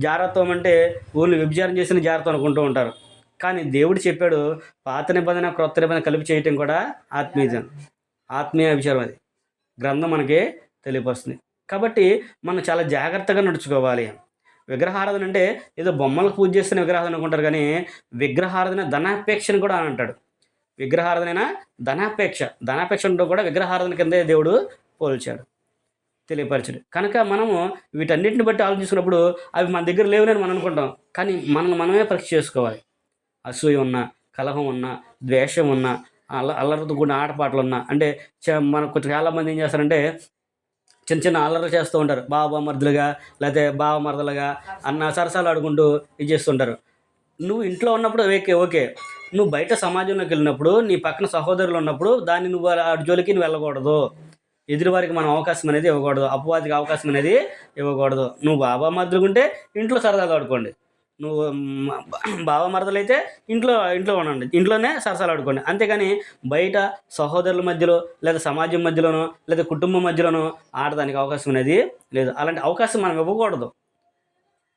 A: జారత్వం అంటే ఊళ్ళు వ్యభిచారం చేసిన జారత్వం అనుకుంటూ ఉంటారు. కానీ దేవుడు చెప్పాడు పాత నిబంధన క్రొత్త నిబంధన కలిపి చేయటం కూడా ఆత్మీయ విచారం. అది గ్రంథం మనకి తెలియపరుస్తుంది. కాబట్టి మనం చాలా జాగ్రత్తగా నడుచుకోవాలి. విగ్రహారాధన అంటే ఏదో బొమ్మలకు పూజ చేస్తున్న విగ్రహారాధన అనుకుంటారు, కానీ విగ్రహారాధన ధనాపేక్షను కూడా అని అంటాడు. విగ్రహారాధన ధనాపేక్ష కూడా విగ్రహారాధన కిందే దేవుడు పోల్చాడు, తెలియపరిచాడు. కనుక మనము వీటన్నిటిని బట్టి ఆలోచించుకున్నప్పుడు అవి మన దగ్గర లేవునని మనం అనుకుంటాం, కానీ మనమే పరీక్ష చేసుకోవాలి. అసూయ ఉన్నా, కలహం ఉన్నా, ద్వేషం ఉన్నా, అల్లరితో కూడిన ఆటపాటలు ఉన్నా, అంటే మనకు చాలామంది ఏం చేస్తారంటే చిన్న అల్లర్లు చేస్తూ ఉంటారు. బావమరుదులుగా లేకపోతే బావమరదలుగా అన్న సరసాలు ఆడుకుంటూ ఇది చేస్తుంటారు. నువ్వు ఇంట్లో ఉన్నప్పుడు ఓకే, నువ్వు బయట సమాజంలోకి వెళ్ళినప్పుడు నీ పక్కన సహోదరులు ఉన్నప్పుడు దాన్ని నువ్వు అటు జోలికి నువ్వు వెళ్ళకూడదు. ఎదురువారికి మనం అవకాశం అనేది ఇవ్వకూడదు, అపవాదికి అవకాశం అనేది ఇవ్వకూడదు. నువ్వు బావమరుదులుకుంటే ఇంట్లో సరదాగా ఆడుకోండి, నువ్వు బావమరదలైతే ఇంట్లో ఉండండి, ఇంట్లోనే సరసాలు ఆడుకోండి. అంతేగాని బయట సహోదరుల మధ్యలో లేదా సమాజం మధ్యలోనో లేదా కుటుంబం మధ్యలోనో ఆడడానికి అవకాశం అనేది లేదు. అలాంటి అవకాశం మనం ఇవ్వకూడదు.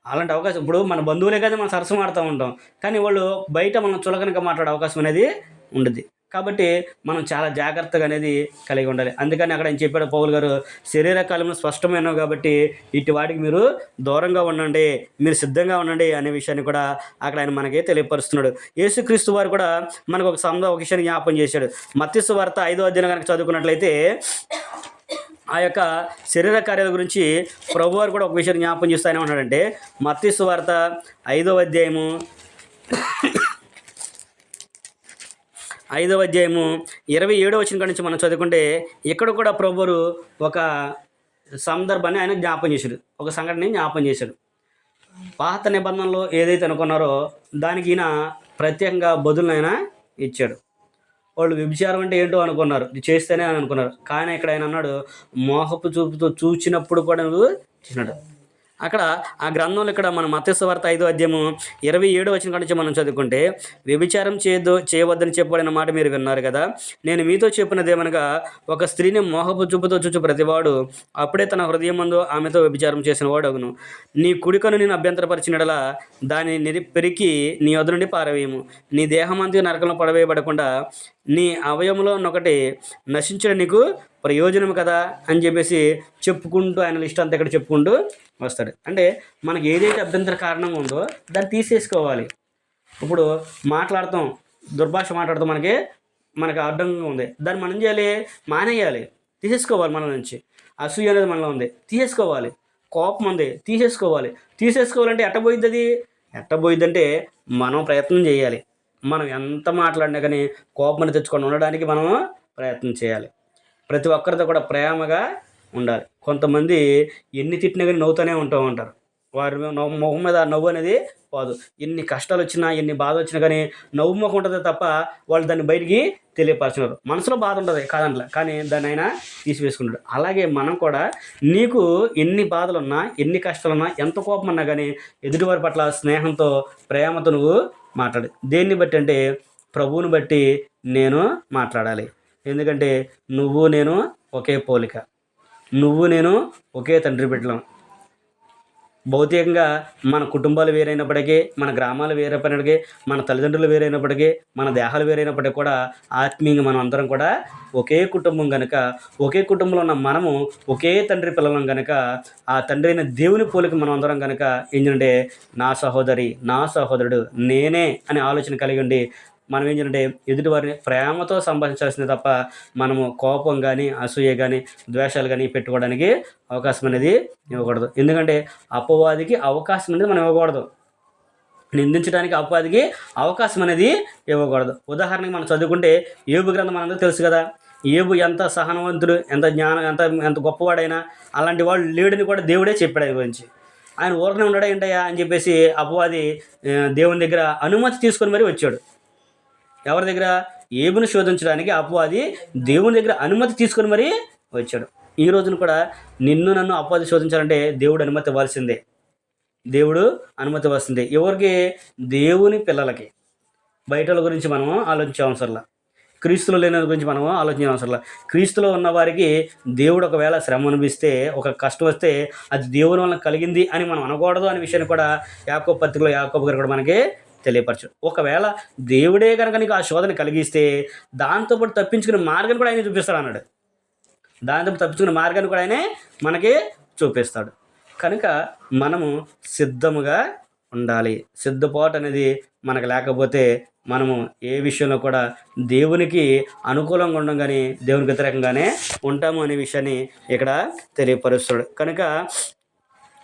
A: అలాంటి అవకాశం ఇప్పుడు మన బంధువులే కదా మనం సరసం ఆడుతూ ఉంటాం, కానీ వాళ్ళు బయట మనం చులకనగా మాట్లాడే అవకాశం అనేది ఉండదు. కాబట్టి మనం చాలా జాగ్రత్తగా అనేది కలిగి ఉండాలి. అందుకని అక్కడ ఆయన చెప్పాడు పౌలు గారు, శరీర కాలంలో స్పష్టమైనవి కాబట్టి ఇటు వాటికి మీరు దూరంగా ఉండండి, మీరు సిద్ధంగా ఉండండి అనే విషయాన్ని కూడా అక్కడ ఆయన మనకి తెలియపరుస్తున్నాడు. యేసుక్రీస్తు వారు కూడా మనకు ఒక విషయాన్ని జ్ఞాపకం చేశాడు. మత్తయి సువార్త 5వ అధ్యాయం కనుక చదువుకున్నట్లయితే ఆ యొక్క శరీర కార్యాల గురించి ప్రభువారు కూడా ఒక విషయాన్ని జ్ఞాపకం చేస్తూ ఆయన ఏమంటాడంటే మత్తయి సువార్త 5వ అధ్యాయము 27వ వచనం కాడి నుంచి మనం చదువుకుంటే ఇక్కడ కూడా ప్రభువారు ఒక సందర్భాన్ని ఆయన జ్ఞాపకం చేశాడు, ఒక సంఘటనని జ్ఞాపకం చేశాడు. పాత నిబంధనలో ఏదైతే అనుకున్నారో దానికి ఈయన ప్రత్యేకంగా బదులను ఆయన ఇచ్చాడు. వాళ్ళు వ్యభిచారం అంటే ఏంటో అనుకున్నారు, ఇది చేస్తేనే అని అనుకున్నారు, కానీ ఇక్కడ ఆయన అన్నాడు మోహపు చూపుతో చూచినప్పుడు కూడా నువ్వు చేసినాడు. అక్కడ ఆ గ్రంథంలో ఇక్కడ మన మత్తయి సువార్త 5వ అధ్యాయము 27వ వచనం నుంచి మనం చదువుకుంటే వ్యభిచారం చేయవద్దని చెప్పబడిన మాట మీరు విన్నారు కదా, నేను మీతో చెప్పినదేమనగా ఒక స్త్రీని మోహపు చూపుతో చూచు ప్రతివాడు అప్పుడే తన హృదయమందు ఆమెతో వ్యభిచారం చేసిన వాడు అగును. నీ కుడికను నేను అభ్యంతరపరిచినడలా దాన్ని పెరికి నీ వద్ద నుండి పారవేయము. నీ దేహమంతా నరకంలో పడవేయబడకుండా నీ అవయవంలో ఒకటి నశించడం నీకు ప్రయోజనం కదా అని చెప్పేసి చెప్పుకుంటూ ఆయన లిస్ట్ అంతా ఇక్కడ చెప్పుకుంటూ వస్తాడు. అంటే మనకి ఏదైతే అభ్యంతర కారణంగా ఉందో దాన్ని తీసేసుకోవాలి. ఇప్పుడు మాట్లాడతాం, దుర్భాష మాట్లాడతాం, మనకి అడ్డంగా ఉంది, దాన్ని మనం చేయాలి, మానేయాలి, తీసేసుకోవాలి మన నుంచి. అసూయ అనేది మనలో ఉంది, తీసేసుకోవాలి. కోపం ఉంది, తీసేసుకోవాలి. తీసేసుకోవాలంటే ఎట్టబోయిద్దంటే మనం ప్రయత్నం చేయాలి. మనం ఎంత మాట్లాడినా కానీ కోపం తెచ్చుకొని ఉండడానికి మనం ప్రయత్నం చేయాలి. ప్రతి ఒక్కరితో కూడా ప్రేమగా ఉండాలి. కొంతమంది ఎన్ని తిట్టినా కానీ నవ్వుతూనే ఉంటారు. వారి మొహం మీద నవ్వు అనేది పోదు. ఎన్ని కష్టాలు వచ్చినా, ఎన్ని బాధ వచ్చినా కానీ నవ్వు మొహం ఉంటుంది తప్ప వాళ్ళు దాన్ని బయటికి తెలియపరచున్నారు. మనసులో బాధ ఉంటుంది కాదంట్లా, కానీ దాన్ని అయినా తీసివేసుకుంటాడు. అలాగే మనం కూడా నీకు ఎన్ని బాధలున్నా, ఎన్ని కష్టాలున్నా, ఎంత కోపం ఉన్నా కానీ ఎదుటివారి పట్ల స్నేహంతో, ప్రేమతో నువ్వు మాట్లాడు. దేన్ని బట్టి అంటే ప్రభువుని బట్టి నేను మాట్లాడాలి. ఎందుకంటే నువ్వు నేను ఒకే పోలిక, నువ్వు నేను ఒకే తండ్రి బిడ్డలం. భౌతికంగా మన కుటుంబాలు వేరైనప్పటికీ, మన గ్రామాలు వేరైనప్పటికీ, మన తల్లిదండ్రులు వేరైనప్పటికీ, మన దేహాలు వేరైనప్పటికీ కూడా ఆత్మీయంగా మనం అందరం కూడా ఒకే కుటుంబం కనుక, ఒకే కుటుంబంలో ఉన్న మనము ఒకే తండ్రి పిల్లలం కనుక, ఆ తండ్రి అయిన దేవుని పోలిక మనం అందరం కనుక ఏంటంటే నా సహోదరి, నా సహోదరుడు నేనే అనే ఆలోచన కలిగి ఉండి మనం ఏం చేయాలంటే ఎదుటివారిని ప్రేమతో సంభాషించాల్సిందే తప్ప మనము కోపం కానీ, అసూయ కానీ, ద్వేషాలు కానీ పెట్టుకోవడానికి అవకాశం అనేది ఇవ్వకూడదు. ఎందుకంటే అపవాదికి అవకాశం అనేది మనం ఇవ్వకూడదు. నిందించడానికి అపవాదికి అవకాశం అనేది ఇవ్వకూడదు. ఉదాహరణకి మనం చదువుకుంటే యోబు గ్రంథం మనందరూ తెలుసు కదా. యోబు ఎంత సహనవంతుడు, ఎంత ఎంత గొప్పవాడైనా అలాంటి వాడు లేడని కూడా దేవుడే చెప్పాడు ఆయన గురించి. ఆయన ఊరకనే ఉన్నాడా ఏంటయ్యా అని చెప్పేసి అపవాది దేవుని దగ్గర అనుమతి తీసుకొని మరీ వచ్చాడు. ఎవరి దగ్గర? యోబును శోధించడానికి అపవాది దేవుని దగ్గర అనుమతి తీసుకొని మరీ వచ్చాడు. ఈ రోజున కూడా నిన్ను నన్ను అపవాది శోధించాలంటే దేవుడు అనుమతి ఇవ్వాల్సిందే. దేవుడు అనుమతి ఇవ్వాల్సిందే. ఎవరికి? దేవుని పిల్లలకి. బయటల గురించి మనం ఆలోచించవసరంలా, క్రీస్తులో లేని గురించి మనం ఆలోచించవసరంలా. క్రీస్తులో ఉన్న వారికి దేవుడు ఒకవేళ శ్రమ అనిపిస్తే, ఒక కష్టం వస్తే అది దేవుని వలన కలిగింది అని మనం అనకూడదు అనే విషయాన్ని కూడా యాకోబు పత్రికలో యాకోబు గారు కూడా మనకి తెలియపరచు. ఒకవేళ దేవుడే కనుక నీకు ఆ శోధన కలిగిస్తే దాంతోపాటు తప్పించుకునే మార్గాన్ని కూడా ఆయన చూపిస్తాడు అన్నాడు. దాంతో తప్పించుకునే మార్గాన్ని కూడా ఆయనే మనకి చూపిస్తాడు. కనుక మనము సిద్ధముగా ఉండాలి. సిద్ధపాటు అనేది మనకు లేకపోతే మనము ఏ విషయంలో కూడా దేవునికి అనుకూలంగా ఉండం కానీ దేవునికి వ్యతిరేకంగానే ఉంటాము అనే విషయాన్ని ఇక్కడ తెలియపరుస్తాడు. కనుక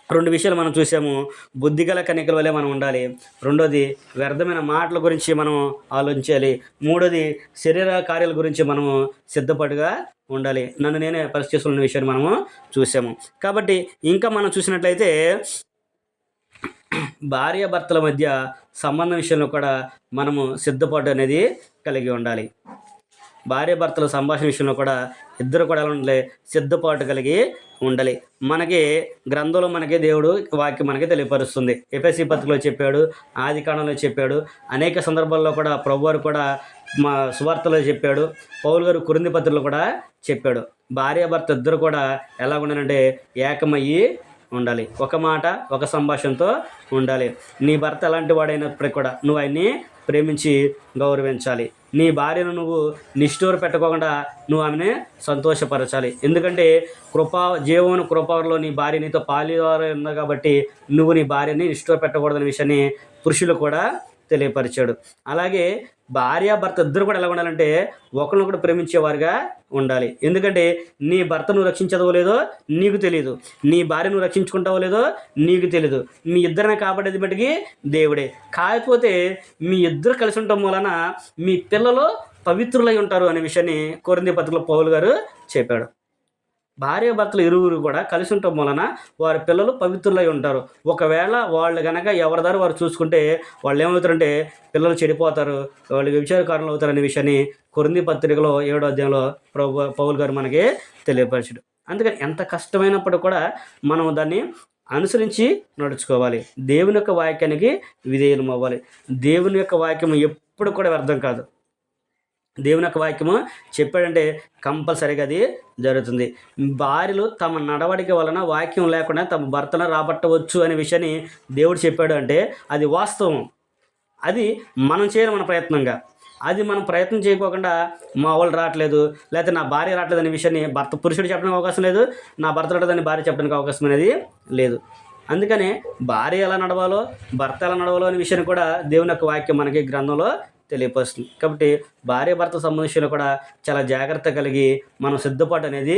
A: 2 విషయాలు మనం చూసాము. బుద్ధిగల కన్యకల వల్లే మనం ఉండాలి. రెండోది వ్యర్థమైన మాటల గురించి మనం ఆలోచించాలి. మూడోది శరీర కార్యాల గురించి మనము సిద్ధపాటుగా ఉండాలి. నన్ను నేనే పరిస్థితున్న విషయాన్ని మనము చూసాము. కాబట్టి ఇంకా మనం చూసినట్లయితే భార్యాభర్తల మధ్య సంబంధం విషయంలో కూడా మనము సిద్ధపాటు అనేది కలిగి ఉండాలి. భార్యాభర్తల సంభాషణ విషయంలో కూడా ఇద్దరు కూడా ఎలా ఉండాలి? సిద్ధపాటు కలిగి ఉండాలి. మనకి గ్రంథంలో మనకి దేవుడు వాక్యం మనకి తెలియపరుస్తుంది. ఎఫెసీ పత్రికలో చెప్పాడు, ఆది కాండంలో చెప్పాడు, అనేక సందర్భాల్లో కూడా ప్రభువారు కూడా మా సువార్తలో చెప్పాడు, పౌలు గారు కొరింథీ పత్రికలో కూడా చెప్పాడు. భార్యాభర్త ఇద్దరు కూడా ఎలా ఉండాలంటే ఏకమయ్యి ఉండాలి. ఒక మాట, ఒక సంభాషణతో ఉండాలి. నీ భర్త ఎలాంటి వాడైనప్పటికీ కూడా నువ్వు ఆయన్ని ప్రేమించి గౌరవించాలి. నీ భార్యను నువ్వు నిష్ఠూర పెట్టకుండా నువ్వు ఆమెను సంతోషపరచాలి. ఎందుకంటే జీవన కృపలో నీ భార్య నీతో పాలివారు ఉంది కాబట్టి నువ్వు నీ భార్యని నిష్ఠూర పెట్టకూడదనే విషయాన్ని పురుషులు కూడా తెలియపరిచాడు. అలాగే భార్యాభర్త ఇద్దరు కూడా ఎలా ఉండాలంటే ఒకరినొకరు ప్రేమించేవారుగా ఉండాలి. ఎందుకంటే నీ భర్త నువ్వు రక్షించదవో లేదో నీకు తెలియదు, నీ భార్య నువ్వు రక్షించుకుంటావో లేదో నీకు తెలియదు. మీ ఇద్దరిని కాపాడేది బట్టికి దేవుడే. కాకపోతే మీ ఇద్దరు కలిసి ఉండటం వలన మీ పిల్లలు పవిత్రులై ఉంటారు అనే విషయాన్ని కొరింథీ పత్రికలో పౌలు గారు చెప్పాడు. భార్యాభర్తలు ఇరువురు కూడా కలిసి ఉండటం వలన వారి పిల్లలు పవిత్రులై ఉంటారు. ఒకవేళ వాళ్ళు కనుక ఎవరిదారు వారు చూసుకుంటే వాళ్ళు ఏమవుతారంటే పిల్లలు చెడిపోతారు, వాళ్ళు వ్యభిచారకారులు అవుతారు అనే విషయాన్ని కొరింథీ పత్రికలో 7వ అధ్యాయంలో పౌలు గారు మనకి తెలియపరిచాడు. అందుకని ఎంత కష్టమైనప్పుడు కూడా మనం దాన్ని అనుసరించి నడుచుకోవాలి. దేవుని యొక్క వాక్యానికి విధేయులం అవ్వాలి. దేవుని యొక్క వాక్యం ఎప్పుడు కూడా వ్యర్థం కాదు. దేవుని యొక్క వాక్యము చెప్పాడంటే కంపల్సరీగా అది జరుగుతుంది. భార్యలు తమ నడవడిక వలన వాక్యం లేకుండా తమ భర్తను రాబట్టవచ్చు అనే విషయాన్ని దేవుడు చెప్పాడు అంటే అది వాస్తవం. అది మనం చేయాలి మన ప్రయత్నంగా. అది మనం ప్రయత్నం చేయకోకుండా మా వాళ్ళు రావట్లేదు, లేకపోతే నా భార్య రావట్లేదు అనే విషయాన్ని పురుషుడు చెప్పడానికి అవకాశం లేదు, నా భర్త రావట్లేదని భార్య చెప్పడానికి అవకాశం అనేది లేదు. అందుకనే భార్య ఎలా నడవాలో, భర్త ఎలా నడవాలో అనే విషయాన్ని కూడా దేవుని యొక్క వాక్యం మనకి గ్రంథంలో తెలియపరుస్తుంది. కాబట్టి భార్య భర్త సంబంధించిన కూడా చాలా జాగ్రత్త కలిగి మనం సిద్ధపాటు అనేది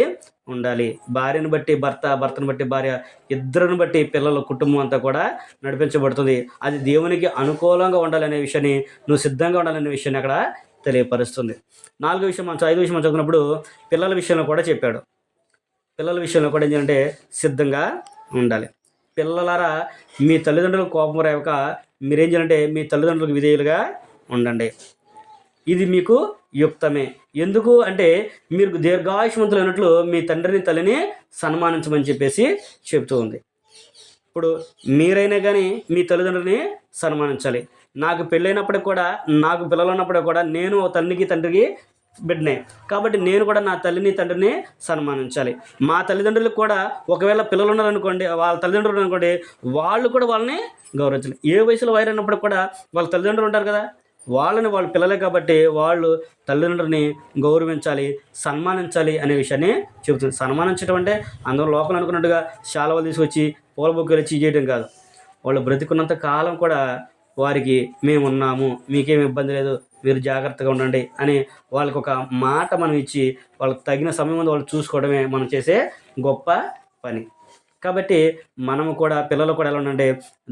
A: ఉండాలి. భార్యను బట్టి భర్త, భర్తను బట్టి భార్య, ఇద్దరిని బట్టి పిల్లలు, కుటుంబం అంతా కూడా నడిపించబడుతుంది. అది దేవునికి అనుకూలంగా ఉండాలనే విషయాన్ని, నువ్వు సిద్ధంగా ఉండాలనే విషయాన్ని అక్కడ తెలియపరుస్తుంది. 5వ విషయం మనం చదువుకున్నప్పుడు పిల్లల విషయంలో కూడా చెప్పాడు. పిల్లల విషయంలో కూడా ఏంటంటే సిద్ధంగా ఉండాలి. పిల్లలారా, మీ తల్లిదండ్రులకు కోపం రేవక మీరేం చేయాలంటే మీ తల్లిదండ్రులకు విధేయులుగా ఉండండి, ఇది మీకు యుక్తమే. ఎందుకు అంటే మీరు దీర్ఘాయుష్మంతులు అయినట్లు మీ తండ్రిని తల్లిని సన్మానించమని చెప్పేసి చెబుతూ ఉంది. ఇప్పుడు మీరైనా కానీ మీ తల్లిదండ్రులని సన్మానించాలి. నాకు పెళ్ళైనప్పటికి కూడా, నాకు పిల్లలు ఉన్నప్పటికీ కూడా నేను తల్లికి తండ్రికి బిడ్డనే, కాబట్టి నేను కూడా నా తల్లిని తండ్రిని సన్మానించాలి. మా తల్లిదండ్రులకు కూడా ఒకవేళ పిల్లలు ఉన్నారనుకోండి, వాళ్ళ తల్లిదండ్రులు అనుకోండి, వాళ్ళు కూడా వాళ్ళని గౌరవించాలి. ఏ వయసులో వైరైనప్పుడు కూడా వాళ్ళ తల్లిదండ్రులు ఉంటారు కదా, వాళ్ళని వాళ్ళ పిల్లలే కాబట్టి వాళ్ళు తల్లిదండ్రులని గౌరవించాలి, సన్మానించాలి అనే విషయాన్ని చెబుతుంది. సన్మానించడం అంటే అందరూ లోకం అనుకున్నట్టుగా శాలువాలు తీసుకొచ్చి పూల బొక్కలు ఇచ్చి చేయడం కాదు. వాళ్ళు బ్రతికున్నంత కాలం కూడా వారికి మేము ఉన్నాము, మీకేం ఇబ్బంది లేదు, మీరు జాగ్రత్తగా ఉండండి అని వాళ్ళకి ఒక మాట మనం ఇచ్చి వాళ్ళకి తగిన సమయం ముందు వాళ్ళు చూసుకోవడమే మనం చేసే గొప్ప పని. కాబట్టి మనము కూడా, పిల్లలు కూడా ఎలా ఉండంటే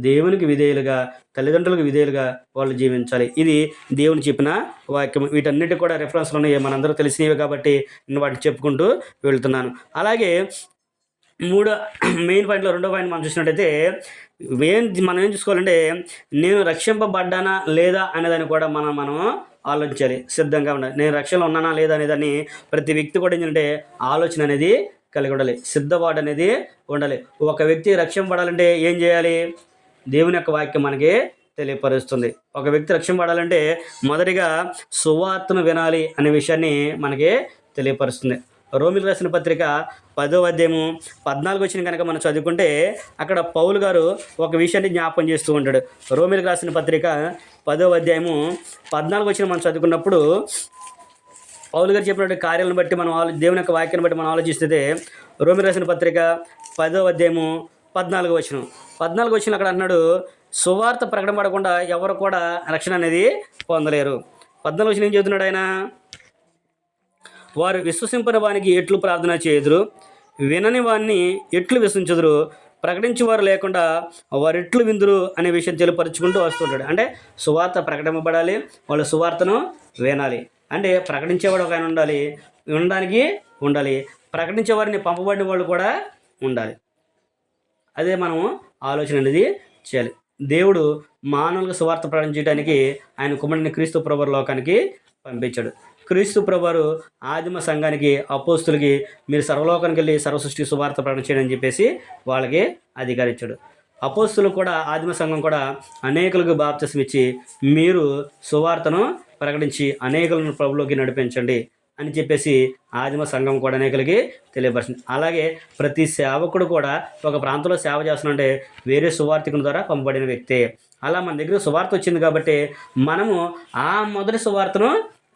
A: దేవునికి విధేయులుగా, తల్లిదండ్రులకు విధేయులుగా వాళ్ళు జీవించాలి. ఇది దేవుని చెప్పిన వాక్యం. వీటన్నిటి కూడా రెఫరెన్స్లు ఉన్నాయి, మనందరూ తెలిసినవి కాబట్టి నేను వాటిని చెప్పుకుంటూ వెళ్తున్నాను. అలాగే మెయిన్ పాయింట్లో 2వ పాయింట్ మనం చూసినట్టయితే మనం ఏం చూసుకోవాలంటే నేను రక్షింపబడ్డానా లేదా అనేదాన్ని కూడా మనం ఆలోచించాలి, సిద్ధంగా ఉండాలి. నేను రక్షణలో ఉన్నానా లేదా అనేదాన్ని ప్రతి వ్యక్తి కూడా ఏంటంటే ఆలోచన అనేది కలిగి ఉండాలి, సిద్ధపాటు అనేది ఉండాలి. ఒక వ్యక్తి రక్షింపబడాలంటే ఏం చేయాలి? దేవుని యొక్క వాక్యం మనకి తెలియపరుస్తుంది. ఒక వ్యక్తి రక్షింపబడాలంటే మొదటిగా సువార్తను వినాలి అనే విషయాన్ని మనకి తెలియపరుస్తుంది. రోమిలకు రాసిన పత్రిక 10వ అధ్యాయము 14 వచ్చిన కనుక మనం చదువుకుంటే అక్కడ పౌలు గారు ఒక విషయాన్ని జ్ఞాపకం చేస్తూ ఉంటాడు. రోమిలకు రాసిన పత్రిక 10వ అధ్యాయము 14 వచ్చిన మనం చదువుకున్నప్పుడు పౌలు గారు చెప్పినటువంటి కార్యాలను బట్టి మనం దేవుని యొక్క వాక్యాన్ని బట్టి మనం ఆలోచిస్తే రోమిలకు రాసిన పత్రిక 10వ అధ్యాయము 14 వచ్చిన అక్కడ అన్నాడు, సువార్త ప్రకటనపడకుండా ఎవరు కూడా రక్షణ అనేది పొందలేరు. 14 వచ్చిన ఏం చెబుతున్నాడు ఆయన? వారు విశ్వసింపని వానికి ఎట్లు ప్రార్థన చేయుదురు, వినని వారిని ఎట్లు విశ్వసించుదురు, ప్రకటించేవారు లేకుండా వారు ఎట్లు విందురు అనే విషయం తెలియపరుచుకుంటూ వస్తుంటాడు. అంటే సువార్త ప్రకటింపబడాలి, వాళ్ళు సువార్తను వినాలి. అంటే ప్రకటించేవాడు ఒక ఆయన ఉండాలి, వినడానికి ఉండాలి, ప్రకటించే వారిని పంపబడిన వాళ్ళు కూడా ఉండాలి. అదే మనము ఆలోచన అనేది చేయాలి. దేవుడు మానవులకు సువార్త ప్రకటించడానికి ఆయన కుమారుని క్రీస్తు ప్రభువు లోకానికి పంపించాడు. క్రీస్తు ప్రభువారు ఆదిమ సంఘానికి, అపోస్తులకి మీరు సర్వలోకానికి వెళ్ళి సర్వసృష్టి సువార్త ప్రకటన చేయడం అని చెప్పేసి వాళ్ళకి అధికారించాడు. అపోస్తులు కూడా, ఆదిమ సంఘం కూడా అనేకులకు బాప్తిసం ఇచ్చి మీరు సువార్తను ప్రకటించి అనేకులను ప్రభులోకి నడిపించండి అని చెప్పేసి ఆదిమ సంఘం కూడా అనేకులకి తెలియపరిచింది. అలాగే ప్రతి సేవకుడు కూడా ఒక ప్రాంతంలో సేవ చేస్తున్నాడంటే వేరే సువార్థికుల ద్వారా పంపబడిన వ్యక్తే. అలా మన దగ్గర సువార్త వచ్చింది కాబట్టి మనము ఆ మొదటి సువార్తను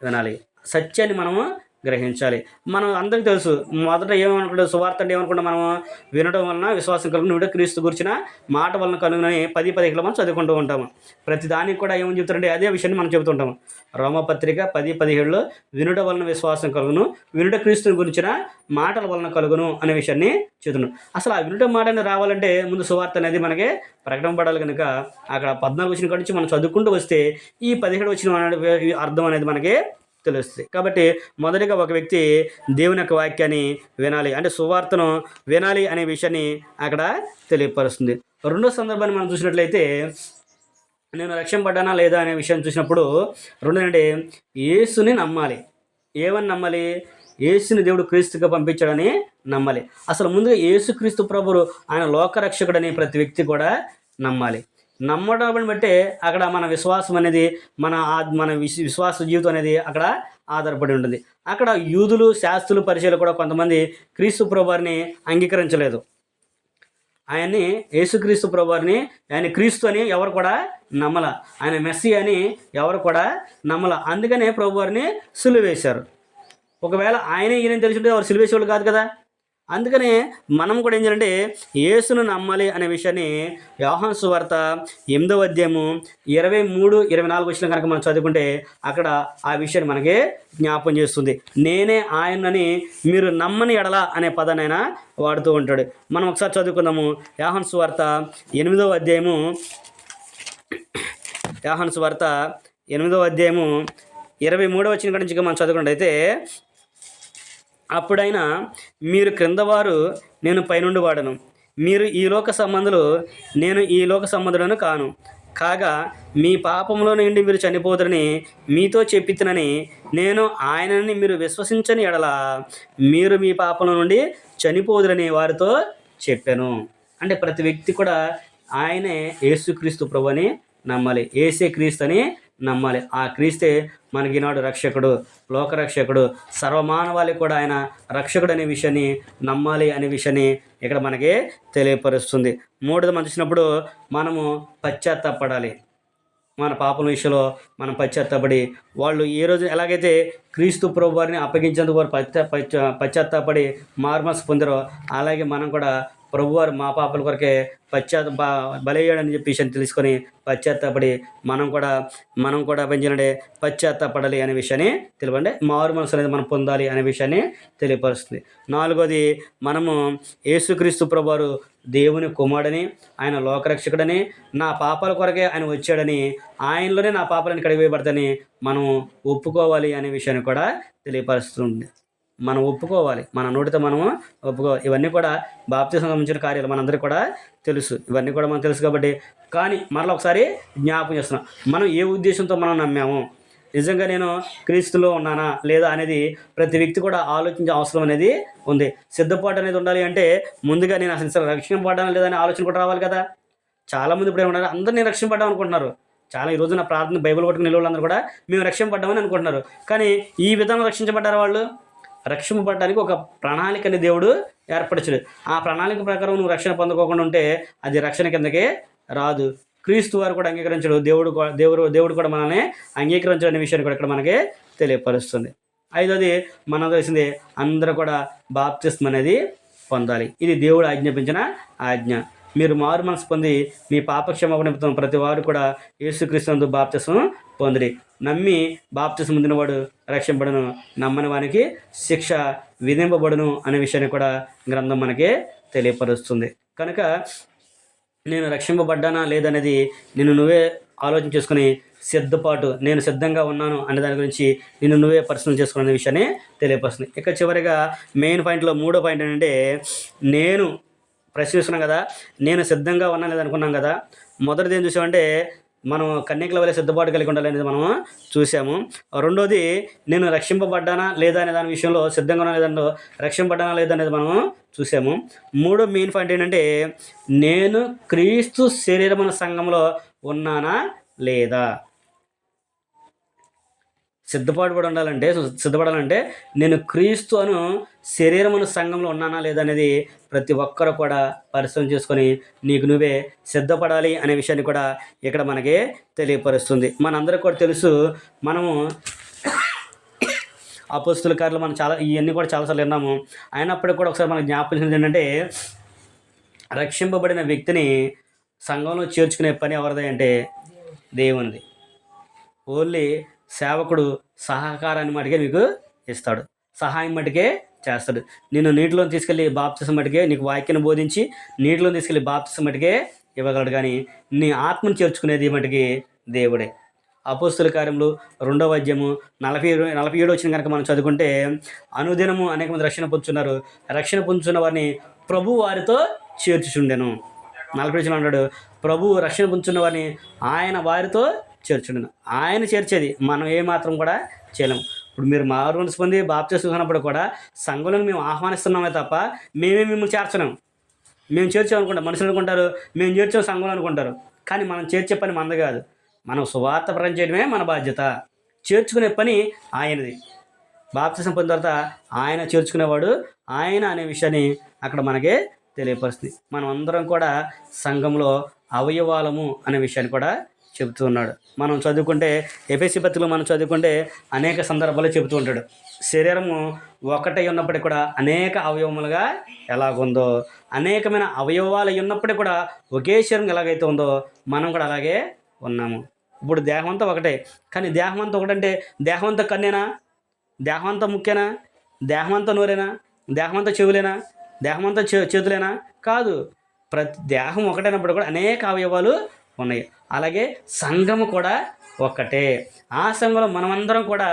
A: వినాలి, సత్యాన్ని మనము గ్రహించాలి. మనం అందరికీ తెలుసు, మొదట ఏమనుకుంటాం, సువార్త అంటే ఏమనుకుంటాం మనము? వినడం వలన విశ్వాసం కలుగును, క్రీస్తు గురించిన మాట వలన కలుగునని 10 మనం చదువుకుంటూ ఉంటాము. ప్రతి దానికి కూడా ఏమని చెప్తారంటే అదే విషయాన్ని మనం చెబుతుంటాము. రోమపత్రిక 10:17 వినుట వలన విశ్వాసం కలుగును, వినుట క్రీస్తుని గురించిన మాటల వలన కలుగును అనే విషయాన్ని చెబుతున్నాం. అసలు ఆ వినుట మాటని రావాలంటే ముందు సువార్త అనేది మనకి ప్రకటనపడాలి. కనుక అక్కడ 14 వచ్చిన కాడి నుంచి మనం చదువుకుంటూ వస్తే ఈ 17 వచ్చిన అర్థం అనేది మనకి తెలుస్తుంది. కాబట్టి మొదటిగా ఒక వ్యక్తి దేవుని యొక్క వాక్యాన్ని వినాలి, అంటే సువార్తను వినాలి అనే విషయాన్ని అక్కడ తెలియపరుస్తుంది. రెండో సందర్భాన్ని మనం చూసినట్లయితే నేను రక్షింపబడ్డానా లేదా అనే విషయం చూసినప్పుడు రెండోదంటే యేసుని నమ్మాలి. ఏమని నమ్మాలి? యేసుని దేవుడు క్రీస్తుగా పంపించాడని నమ్మాలి. అసలు ముందుగా యేసుక్రీస్తు ప్రభువు ఆయన లోకరక్షకుడని ప్రతి వ్యక్తి కూడా నమ్మాలి. నమ్మడం బట్టే అక్కడ మన విశ్వాసం అనేది, మన విశ్వాస జీవితం అనేది అక్కడ ఆధారపడి ఉంటుంది. అక్కడ యూదులు, శాస్త్రులు, పరిచయాలు కూడా కొంతమంది క్రీస్తు ప్రభువుని అంగీకరించలేదు. ఆయన్ని యేసుక్రీస్తు ప్రభువారిని ఆయన క్రీస్తు అని ఎవరు కూడా నమ్మల, ఆయన మెస్సీ అని ఎవరు కూడా నమ్మల. అందుకనే ప్రభువారిని సిలువ వేశారు. ఒకవేళ ఆయనే ఈయన తెలిసింటే ఎవరు సిలువ వేసేవాళ్ళు కాదు కదా. అందుకనే మనం కూడా ఏం చేయాలంటే యేసును నమ్మాలి అనే విషయాన్ని యోహాను సువార్త 8వ అధ్యాయము 23, 24 వచ్చిన కనుక మనం చదువుకుంటే అక్కడ ఆ విషయాన్ని మనకి జ్ఞాపం చేస్తుంది. నేనే ఆయనని మీరు నమ్మని ఎడల అనే పదాన్ని ఆయన వాడుతూ ఉంటాడు. మనం ఒకసారి చదువుకుందాము. యోహాను సువార్త 8వ అధ్యాయము 23వ వచ్చిన నుంచి మనం చదువుకున్నట్టయితే, అప్పుడైనా మీరు క్రిందవారు, నేను పైనుండి వాడను. మీరు ఈ లోక సంబంధులు, నేను ఈ లోక సంబంధులను కాను. కాగా మీ పాపంలో నుండి మీరు చనిపోదురని మీతో చెప్పినని నేను ఆయనని మీరు విశ్వసించని ఎడల మీరు మీ పాపంలో నుండి చనిపోదురని వారితో చెప్పాను. అంటే ప్రతి వ్యక్తి కూడా ఆయనే యేసుక్రీస్తు ప్రభుని నమ్మాలి, యేసే క్రీస్తు అని నమ్మాలి. ఆ క్రీస్తే మనకి ఈనాడు రక్షకుడు, లోకరక్షకుడు, సర్వమానవాళికి కూడా ఆయన రక్షకుడు అనే విషయాన్ని నమ్మాలి అనే విషయాన్ని ఇక్కడ మనకి తెలియపరుస్తుంది. మూడోది మనం చూసినప్పుడు మనము పశ్చాత్తాపడాలి. మన పాపల విషయంలో మనం పశ్చాత్తాపడి, వాళ్ళు ఏ రోజు ఎలాగైతే క్రీస్తు ప్రభు వారిని అప్పగించేందుకు వారు పశ్చాత్తాపడి మార్మస్ పొందారో, అలాగే మనం కూడా ప్రభువారు మా పాపల కొరకే బలయ్యాడని చెప్పి విషయాన్ని తెలుసుకొని పశ్చాత్తాపడి మనం కూడా పెంచాలంటే పశ్చాత్తాపడాలి అనే విషయాన్ని తెలిపండి. మారు మనసు అనేది మనం పొందాలి అనే విషయాన్ని తెలియపరుస్తుంది. నాలుగోది, మనము యేసుక్రీస్తు ప్రభువారు దేవుని కుమారుడని, ఆయన లోకరక్షకుడని, నా పాపాల కొరకే ఆయన వచ్చాడని, ఆయనలోనే నా పాపాలను కడిగివేయబడతాయని మనం ఒప్పుకోవాలి అనే విషయాన్ని కూడా తెలియపరుస్తుంది. మనం ఒప్పుకోవాలి, మన నోటితో మనము ఒప్పుకోవాలి. ఇవన్నీ కూడా బాప్తిసం సంబంధించిన కార్యాలు మనందరికీ కూడా తెలుసు. ఇవన్నీ కూడా మనకు తెలుసు కాబట్టి, కానీ మరలా ఒకసారి జ్ఞాపకం చేస్తున్నాం, మనం ఏ ఉద్దేశంతో మనం నమ్మాము, నిజంగా నేను క్రీస్తులో ఉన్నానా లేదా అనేది ప్రతి వ్యక్తి కూడా ఆలోచించే అవసరం అనేది ఉంది. సిద్ధపాటు అనేది ఉండాలి అంటే ముందుగా నేను అసలు రక్షింపబడ్డానా లేదా అనే ఆలోచన కూడా రావాలి కదా. చాలామంది ఇప్పుడు ఏమన్నారు, అందరూ నేను రక్షింపడ్డాం అనుకుంటున్నారు. చాలా ఈ రోజు నా ప్రార్థన బైబిల్ పట్టుకుని నిలవాళ్ళందరూ కూడా మేము రక్షింపడ్డామని అనుకుంటున్నారు. కానీ ఈ విధంగా రక్షించబడ్డారు వాళ్ళు? రక్షింపబడడానికి ఒక ప్రణాళికని దేవుడు ఏర్పరచాడు. ఆ ప్రణాళిక ప్రకారం నువ్వు రక్షణ పొందుకోకుండా ఉంటే అది రక్షణ కిందకే రాదు. క్రీస్తు వారు కూడా అంగీకరించడు, దేవుడు కూడా మనల్ని అంగీకరించడు అనే విషయాన్ని కూడా ఇక్కడ మనకి తెలియపరుస్తుంది. ఐదోది, మనం తెలిసింది అందరూ కూడా బాప్తిస్మం అనేది పొందాలి. ఇది దేవుడు ఆజ్ఞాపించిన ఆజ్ఞ. మీరు మారు మనసు పొంది మీ పాపక్షమాపణ నిమిత్తం ప్రతి వారు కూడా యేసుక్రీస్తునందు బాప్తిస్మం పొందిరి. నమ్మి బాప్తిస్మం పొందినవాడు రక్షింపబడును, నమ్మని వానికి శిక్ష విధింపబడును అనే విషయాన్ని కూడా గ్రంథం మనకి తెలియపరుస్తుంది. కనుక నేను రక్షింపబడ్డానా లేదనేది నువ్వే ఆలోచన చేసుకుని సిద్ధపాటు, నేను సిద్ధంగా ఉన్నాను అనే దాని గురించి నువ్వే పరిశీలన చేసుకునే విషయాన్ని తెలియపరుస్తుంది. ఇక చివరిగా మెయిన్ పాయింట్లో 3వ పాయింట్ ఏంటంటే, నేను ప్రశ్నిస్తున్నాం కదా, నేను సిద్ధంగా ఉన్నాను లేదా అనుకున్నాం కదా. మొదటిది ఏం చూసామంటే మనం కన్యకల వల్ల సిద్ధపాటు కలిగి ఉండాలి అనేది మనం చూసాము. రెండోది, నేను రక్షింపబడ్డానా లేదా అనే దాని విషయంలో సిద్ధంగా ఉన్నా లేదంలో రక్షింపబడ్డానా లేదా అనేది మనం చూసాము. మూడో మెయిన్ పాయింట్ ఏంటంటే, నేను క్రీస్తు శరీరమున సంఘంలో ఉన్నానా లేదా. సిద్ధపడాలంటే నేను క్రీస్తు అను శరీరమును సంఘంలో ఉన్నానా లేదా అనేది ప్రతి ఒక్కరు కూడా పరిశీలన చేసుకొని నీకు నువ్వే సిద్ధపడాలి అనే విషయాన్ని కూడా ఇక్కడ మనకి తెలియపరుస్తుంది. మనందరికీ కూడా తెలుసు, మనము అపోస్తుల కార్యాలు మనం ఇవన్నీ కూడా చాలాసార్లు విన్నాము. అయినప్పటికీ కూడా ఒకసారి మనకు జ్ఞాపకం ఏంటంటే, రక్షింపబడిన వ్యక్తిని సంఘంలో చేర్చుకునే పని ఎవరిది అంటే దేవునిది. ఓన్లీ సేవకుడు సహకారాన్ని మటుకే నీకు ఇస్తాడు, సహాయం మటుకే చేస్తాడు. నేను నీటిలో తీసుకెళ్ళి బాప్తిసం మటుకే, నీకు వాక్యాన్ని బోధించి నీటిలో తీసుకెళ్ళి బాప్తిసం మటుకే ఇవ్వగలడు. కానీ నీ ఆత్మను చేర్చుకునేది మటుకి దేవుడే. అపోస్తుల కార్యములు 2వ అధ్యాయము 47 వచ్చిన కనుక మనం చదువుకుంటే, అనుదినము అనేక మంది రక్షణ పొందుతున్నారు, రక్షణ పొందుతున్న వారిని ప్రభు వారితో చేర్చుచుండెను. 40 అన్నాడు, ప్రభు రక్షణ పొందుతున్న వారిని ఆయన వారితో చేర్చుండెను. ఆయన చేర్చేది మనం ఏమాత్రం కూడా చేయలేము. ఇప్పుడు మీరు మారు మనసు పొంది బాప్తిసం తీసుకున్నప్పుడు కూడా సంఘంలో మేము ఆహ్వానిస్తున్నామే తప్ప మేమే మిమ్మల్ని చేర్చలేము. మేము చేర్చామనుకుంటాం, మనుషులు అనుకుంటారు మేము చేర్చాం సంఘంలో అనుకుంటారు. కానీ మనం చేర్చే పని మనది కాదు. మనం సువార్త ప్రకటన చేయడమే మన బాధ్యత. చేర్చుకునే పని ఆయనది. బాప్తిసం పొందిన తర్వాత ఆయన చేర్చుకునేవాడు ఆయన అనే విషయాన్ని అక్కడ మనకి తెలియపరుస్తుంది. మనం అందరం కూడా సంఘంలో అవయవాలము అనే విషయాన్ని కూడా చెబుతూ ఉన్నాడు. మనం చదువుకుంటే ఎఫెసీ పత్రికలో మనం చదువుకుంటే అనేక సందర్భాలు చెబుతూ ఉంటాడు. శరీరము ఒకటై ఉన్నప్పటికీ కూడా అనేక అవయవములుగా ఎలాగుందో, అనేకమైన అవయవాలు ఉన్నప్పటికీ కూడా ఒకే శరీరం ఎలాగైతే ఉందో మనం కూడా అలాగే ఉన్నాము. ఇప్పుడు దేహం అంతా ఒకటే, కానీ దేహం అంతా ఒకటంటే దేహం అంతా కన్నేనా, దేహం అంతా ముక్కేనా, దేహం అంతా నోరేనా, దేహం అంతా చెవులేనా, దేహం అంతా చేతులేనా? కాదు. ప్రతి దేహం ఒకటైనప్పుడు కూడా అనేక అవయవాలు ఉన్నాయి. అలాగే సంఘము కూడా ఒక్కటే. ఆ సంఘంలో మనమందరం కూడా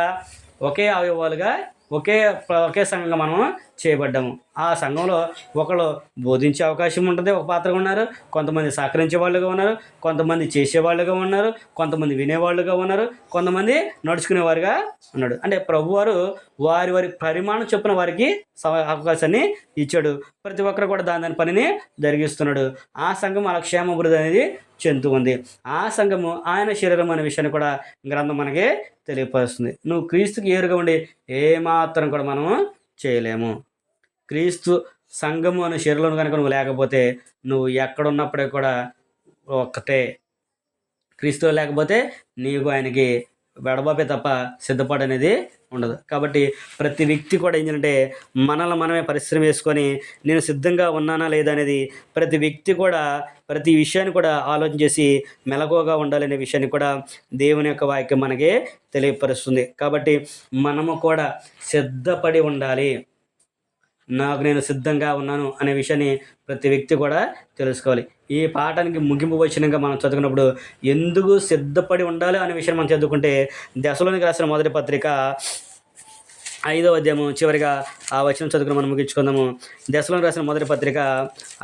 A: ఒకే అవయవాలుగా ఒకే సంఘంగా మనం చేయబడ్డాము. ఆ సంఘంలో ఒకళ్ళు బోధించే అవకాశం ఉంటుంది, ఒక పాత్రగా ఉన్నారు. కొంతమంది సహకరించే వాళ్ళుగా ఉన్నారు, కొంతమంది చేసేవాళ్ళుగా ఉన్నారు, కొంతమంది వినేవాళ్ళుగా ఉన్నారు, కొంతమంది నడుచుకునేవారుగా ఉన్నాడు. అంటే ప్రభువారు వారి పరిమాణం చొప్పున వారికి అవకాశాన్ని ఇచ్చాడు. ప్రతి ఒక్కరు కూడా దాని పనిని జరిగిస్తున్నాడు. ఆ సంఘం అలా క్షేమాభివృద్ధి అనేది చెందుతూ ఉంది. ఆ సంఘము ఆయన శరీరం అనే విషయాన్ని కూడా గ్రంథం మనకి తెలియపరుస్తుంది. నువ్వు క్రీస్తుకి ఏరుగా ఉండి ఏమాత్రం కూడా మనము చేయలేము. క్రీస్తు సంఘము అనే శరీరంలో కనుక నువ్వు లేకపోతే నువ్వు ఎక్కడున్నప్పుడే కూడా ఒక్కటే. క్రీస్తు లేకపోతే నీకు ఆయనకి వెడబాపే తప్ప సిద్ధపాటు అనేది ఉండదు. కాబట్టి ప్రతి వ్యక్తి కూడా ఏంటంటే మనల్ని మనమే పరిశ్రమ వేసుకొని నేను సిద్ధంగా ఉన్నానా లేదా అనేది ప్రతి వ్యక్తి కూడా ప్రతి విషయాన్ని కూడా ఆలోచన చేసి మెలకువగా ఉండాలనే విషయాన్ని కూడా దేవుని యొక్క వాక్యం మనకి తెలియపరుస్తుంది. కాబట్టి మనము కూడా సిద్ధపడి ఉండాలి. నాకు నేను సిద్ధంగా ఉన్నాను అనే విషయాన్ని ప్రతి వ్యక్తి కూడా తెలుసుకోవాలి. ఈ పాఠానికి ముగింపు వచనంగా మనం చదువుకున్నప్పుడు ఎందుకు సిద్ధపడి ఉండాలి అనే విషయాన్ని మనం చదువుకుంటే దశలోనికి రాసిన మొదటి పత్రిక 5వ అధ్యాయము చివరిగా ఆ వచనం చదువుకుని మనం ముగించుకుందాము. దశలోనికి రాసిన మొదటి పత్రిక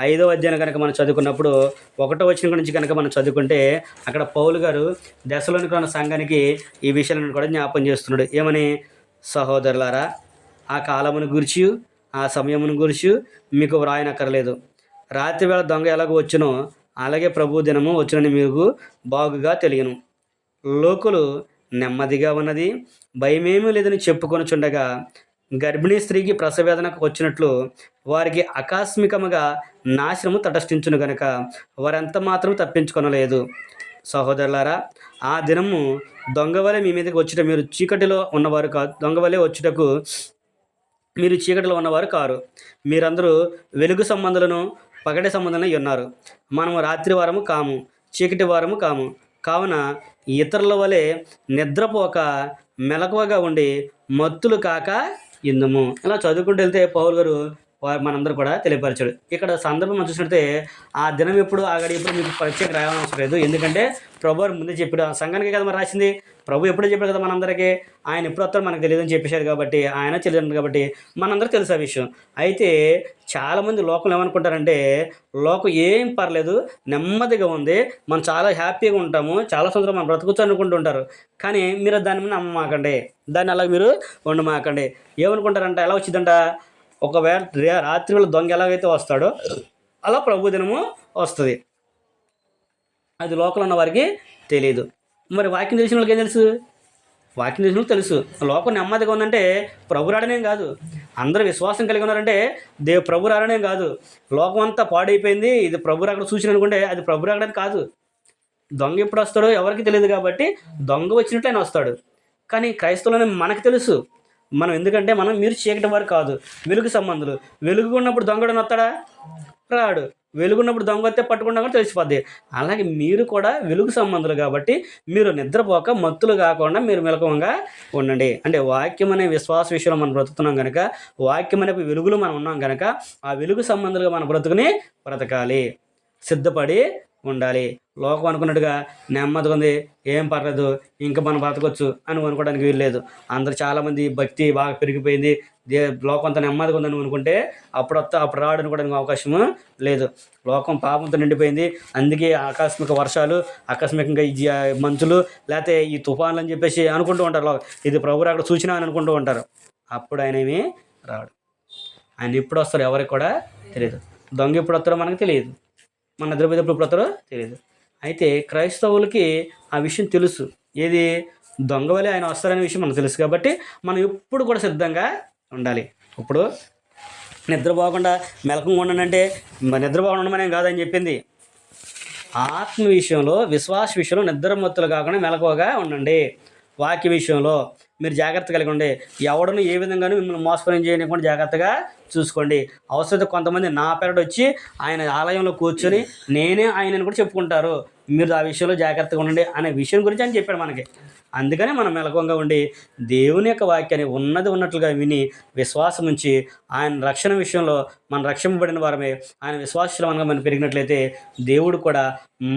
A: 5వ అధ్యాయం కనుక మనం చదువుకున్నప్పుడు 1వ వచనం గురించి కనుక మనం చదువుకుంటే అక్కడ పౌలు గారు దశలోనికి ఉన్న సంఘానికి ఈ విషయాలను కూడా జ్ఞాపం చేస్తున్నాడు. ఏమని? సహోదరులారా, ఆ కాలమును గురించి ఆ సమయమును గురించి మీకు వ్రాయనక్కర్లేదు. రాత్రివేళ దొంగ ఎలాగో వచ్చునో అలాగే ప్రభు దినము వచ్చునని మీకు బాగుగా తెలియను. లోకులు నెమ్మదిగా ఉన్నది, భయమేమీ లేదని చెప్పుకొనుచుండగా గర్భిణీ స్త్రీకి ప్రసవేదన వచ్చినట్లు వారికి ఆకస్మికముగా నాశనము తటస్థించును గనుక వారెంత మాత్రం తప్పించుకొనలేదు. సహోదరులారా, ఆ దినము దొంగవలే మీ మీదకి వచ్చుట మీరు చీకటిలో ఉన్నవారు కాదు. దొంగవలే వచ్చుటకు మీరు చీకటిలో ఉన్నవారు కారు. మీరందరూ వెలుగు సంబంధులను పగటి సంబంధులను ఉన్నారు. మనము రాత్రి వారము కాము, చీకటి వారము కాము. కావున ఇతరుల వలె నిద్రపోక మెలకువగా ఉండి మత్తులు కాక ఇందుము. ఇలా చదువుకుంటూ వెళ్తే పౌలు గారు మనందరూ కూడా తెలియపరిచాడు. ఇక్కడ సందర్భం మనం చూసినట్టే ఆ దినం ఎప్పుడు ఆగడి ఎప్పుడు మీకు ప్రత్యేక రాయాలని అవసరం లేదు. ఎందుకంటే ప్రభు వారు ముందే చెప్పాడు. ఆ సంఘానికి కదా మరి రాసింది. ప్రభు ఎప్పుడూ చెప్పాడు కదా మనందరికీ. ఆయన ఎప్పుడు వస్తారో మనకు తెలియదని చెప్పేశారు కాబట్టి, ఆయన తెలియదు కాబట్టి మనందరికీ తెలుసు ఆ విషయం. అయితే చాలామంది లోకం ఏమనుకుంటారంటే లోకం ఏం పర్లేదు, నెమ్మదిగా ఉంది, మనం చాలా హ్యాపీగా ఉంటాము, చాలా సంవత్సరాలు మనం బ్రతకచ్చు అనుకుంటుంటారు. కానీ మీరు దాని మీద నమ్మమాకండి, దాన్ని అలా మీరు ఉండమాకండి. ఏమనుకుంటారంట, ఎలా వచ్చిందంట, ఒకవేళ రాత్రి వేళ దొంగ ఎలాగైతే వస్తాడో అలా ప్రభు దినము వస్తుంది. అది లోకంలో ఉన్న వారికి తెలియదు. మరి వాక్యం తెలిసిన వాళ్ళకి ఏం తెలుసు? వాక్యం తెలిసిన వాళ్ళకి తెలుసు. లోకం నెమ్మదిగా ఉందంటే ప్రభు రాడనేం కాదు. అందరూ విశ్వాసం కలిగి ఉన్నారంటే ప్రభు రాడనేం కాదు. లోకం అంతా పాడైపోయింది, ఇది ప్రభు రాకడ సూచన అనుకుంటే అది ప్రభు రాకడని కాదు. దొంగ ఎప్పుడు వస్తాడో ఎవరికి తెలియదు కాబట్టి దొంగ వచ్చినట్టు ఆయన వస్తాడు. కానీ క్రైస్తవులని మనకు తెలుసు. మనం ఎందుకంటే మీరు చీకటి వారు కాదు, వెలుగు సంబంధులు. వెలుగు ఉన్నప్పుడు దొంగడని వస్తాడా? రాడు. వెలుగున్నప్పుడు దొంగ వస్తే పట్టుకున్నా కూడా తెలిసిపోద్ది. అలాగే మీరు కూడా వెలుగు సంబంధులు కాబట్టి మీరు నిద్రపోక మత్తులు కాకుండా మీరు మెలకువగా ఉండండి. అంటే వాక్యం అనే విశ్వాస విషయంలో మనం బ్రతుకుతున్నాం కనుక, వాక్యం అనే వెలుగులో మనం ఉన్నాం కనుక ఆ వెలుగు సంబంధులుగా మన బ్రతుకుని బ్రతకాలి, సిద్ధపడి ఉండాలి. లోకం అనుకున్నట్టుగా నెమ్మదిగా ఉంది, ఏం పర్లేదు, ఇంకా మనం బ్రతకొచ్చు అని అనుకోవడానికి వీల్లేదు. అందరు చాలామంది భక్తి బాగా పెరిగిపోయింది, లోకం అంతా నెమ్మదిగా ఉందని అనుకుంటే అప్పుడు రాడు అనుకోవడానికి అవకాశము లేదు. లోకం పాపంతో నిండిపోయింది. అందుకే ఆకస్మిక వర్షాలు, ఆకస్మికంగా ఈ మంచులు, లేకపోతే ఈ తుఫాన్లు అని చెప్పేసి అనుకుంటూ ఉంటారు. ఇది ప్రభు అక్కడ సూచన అని అనుకుంటూ ఉంటారు. అప్పుడు ఆయన ఏమీ రాడు. ఆయన ఎప్పుడు వస్తారో ఎవరికి కూడా తెలియదు. దొంగ ఎప్పుడు వస్తారో మనకు తెలియదు, మన నిద్రపోయేటప్పుడు ఎప్పుడు వస్తారో తెలియదు. అయితే క్రైస్తవులకి ఆ విషయం తెలుసు. ఏది? దొంగ వలె ఆయన వస్తారనే విషయం మనకు తెలుసు కాబట్టి మనం ఎప్పుడు కూడా సిద్ధంగా ఉండాలి. ఇప్పుడు నిద్రపోకుండా మెలకంగా ఉండండి నిద్రపోకుండా ఉండమనేం కాదని చెప్పింది. ఆత్మ విషయంలో, విశ్వాస విషయంలో నిద్రమత్తులు కాకుండా మెలకువగా ఉండండి. వాక్య విషయంలో మీరు జాగ్రత్త కలిగి ఉండి, ఎవడను ఏ విధంగానూ మిమ్మల్ని మోసపరం చేయకుండా జాగ్రత్తగా చూసుకోండి. అవసరమైతే కొంతమంది నా పేరట వచ్చి ఆయన ఆలయంలో కూర్చొని నేనే ఆయనని కూడా చెప్పుకుంటారు. మీరు ఆ విషయంలో జాగ్రత్తగా ఉండండి అనే విషయం గురించి అని చెప్పాడు మనకి. అందుకని మనం మెలకువగా ఉండి దేవుని యొక్క వాక్యాన్ని ఉన్నది ఉన్నట్లుగా విని విశ్వాసం ఉంచి ఆయన రక్షణ విషయంలో మనం రక్షింపబడిన వారమే, ఆయన విశ్వాసంగా మనం పెరిగినట్లయితే దేవుడు కూడా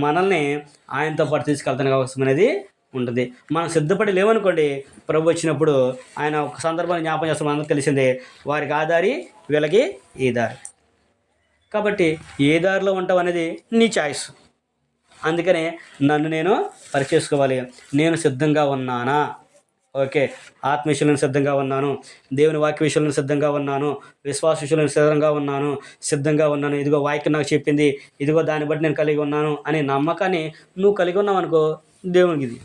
A: మనల్ని ఆయనతో పాటు తీసుకెళ్తానికి అవసరం అనేది ఉంటుంది. మనం సిద్ధపడి లేవనుకోండి, ప్రభు వచ్చినప్పుడు ఆయన ఒక సందర్భాన్ని జ్ఞాపకం చేస్తాం, అందరికీ తెలిసిందే, వారికి ఆ దారి వీళ్ళకి ఈ దారి. కాబట్టి ఏ దారిలో ఉంటావు అనేది నీ చాయిస్. అందుకనే నన్ను నేను పరీక్షించుకోవాలి. నేను సిద్ధంగా ఉన్నానా? ఓకే, ఆత్మ విషయంలో సిద్ధంగా ఉన్నాను, దేవుని వాక్య విషయంలో సిద్ధంగా ఉన్నాను, విశ్వాస విషయంలో సిద్ధంగా ఉన్నాను. ఇదిగో వాక్యం నాకు చెప్పింది, ఇదిగో దాన్ని బట్టి నేను కలిగి ఉన్నాను అనే నమ్మకాన్ని నువ్వు కలిగి ఉన్నావు అనుకో, దేవునికి ఇది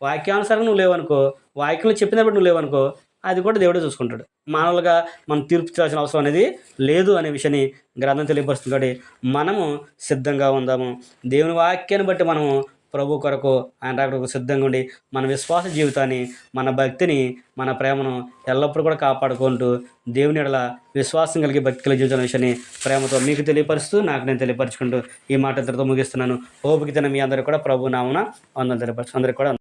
A: వాక్యానుసారంగా నువ్వు లేవనుకో, వాక్యంలో చెప్పిన బట్టి నువ్వు లేవనుకో, అది కూడా దేవుడే చూసుకుంటాడు. మానవులుగా మనం తీర్పు చేయాల్సిన అవసరం అనేది లేదు అనే విషయాన్ని గ్రంథం తెలియపరుస్తుంది. కాబట్టి మనము సిద్ధంగా ఉందాము. దేవుని వాక్యాన్ని బట్టి మనము ప్రభు కొరకు ఆయన రాకడకు సిద్ధంగా ఉండి మన విశ్వాస జీవితాన్ని, మన భక్తిని, మన ప్రేమను ఎల్లప్పుడూ కూడా కాపాడుకుంటూ దేవుని ఎడల విశ్వాసం కలిగి భక్తి కలిగి జీవితం విషయాన్ని ప్రేమతో మీకు తెలియపరుస్తూ నాకు నేను తెలియపరచుకుంటూ ఈ మాట ఇంతటితో ముగిస్తున్నాను. ఓపిక మీ అందరూ కూడా ప్రభు నామమున వందనాలు తెలియపరచు. అందరికీ కూడా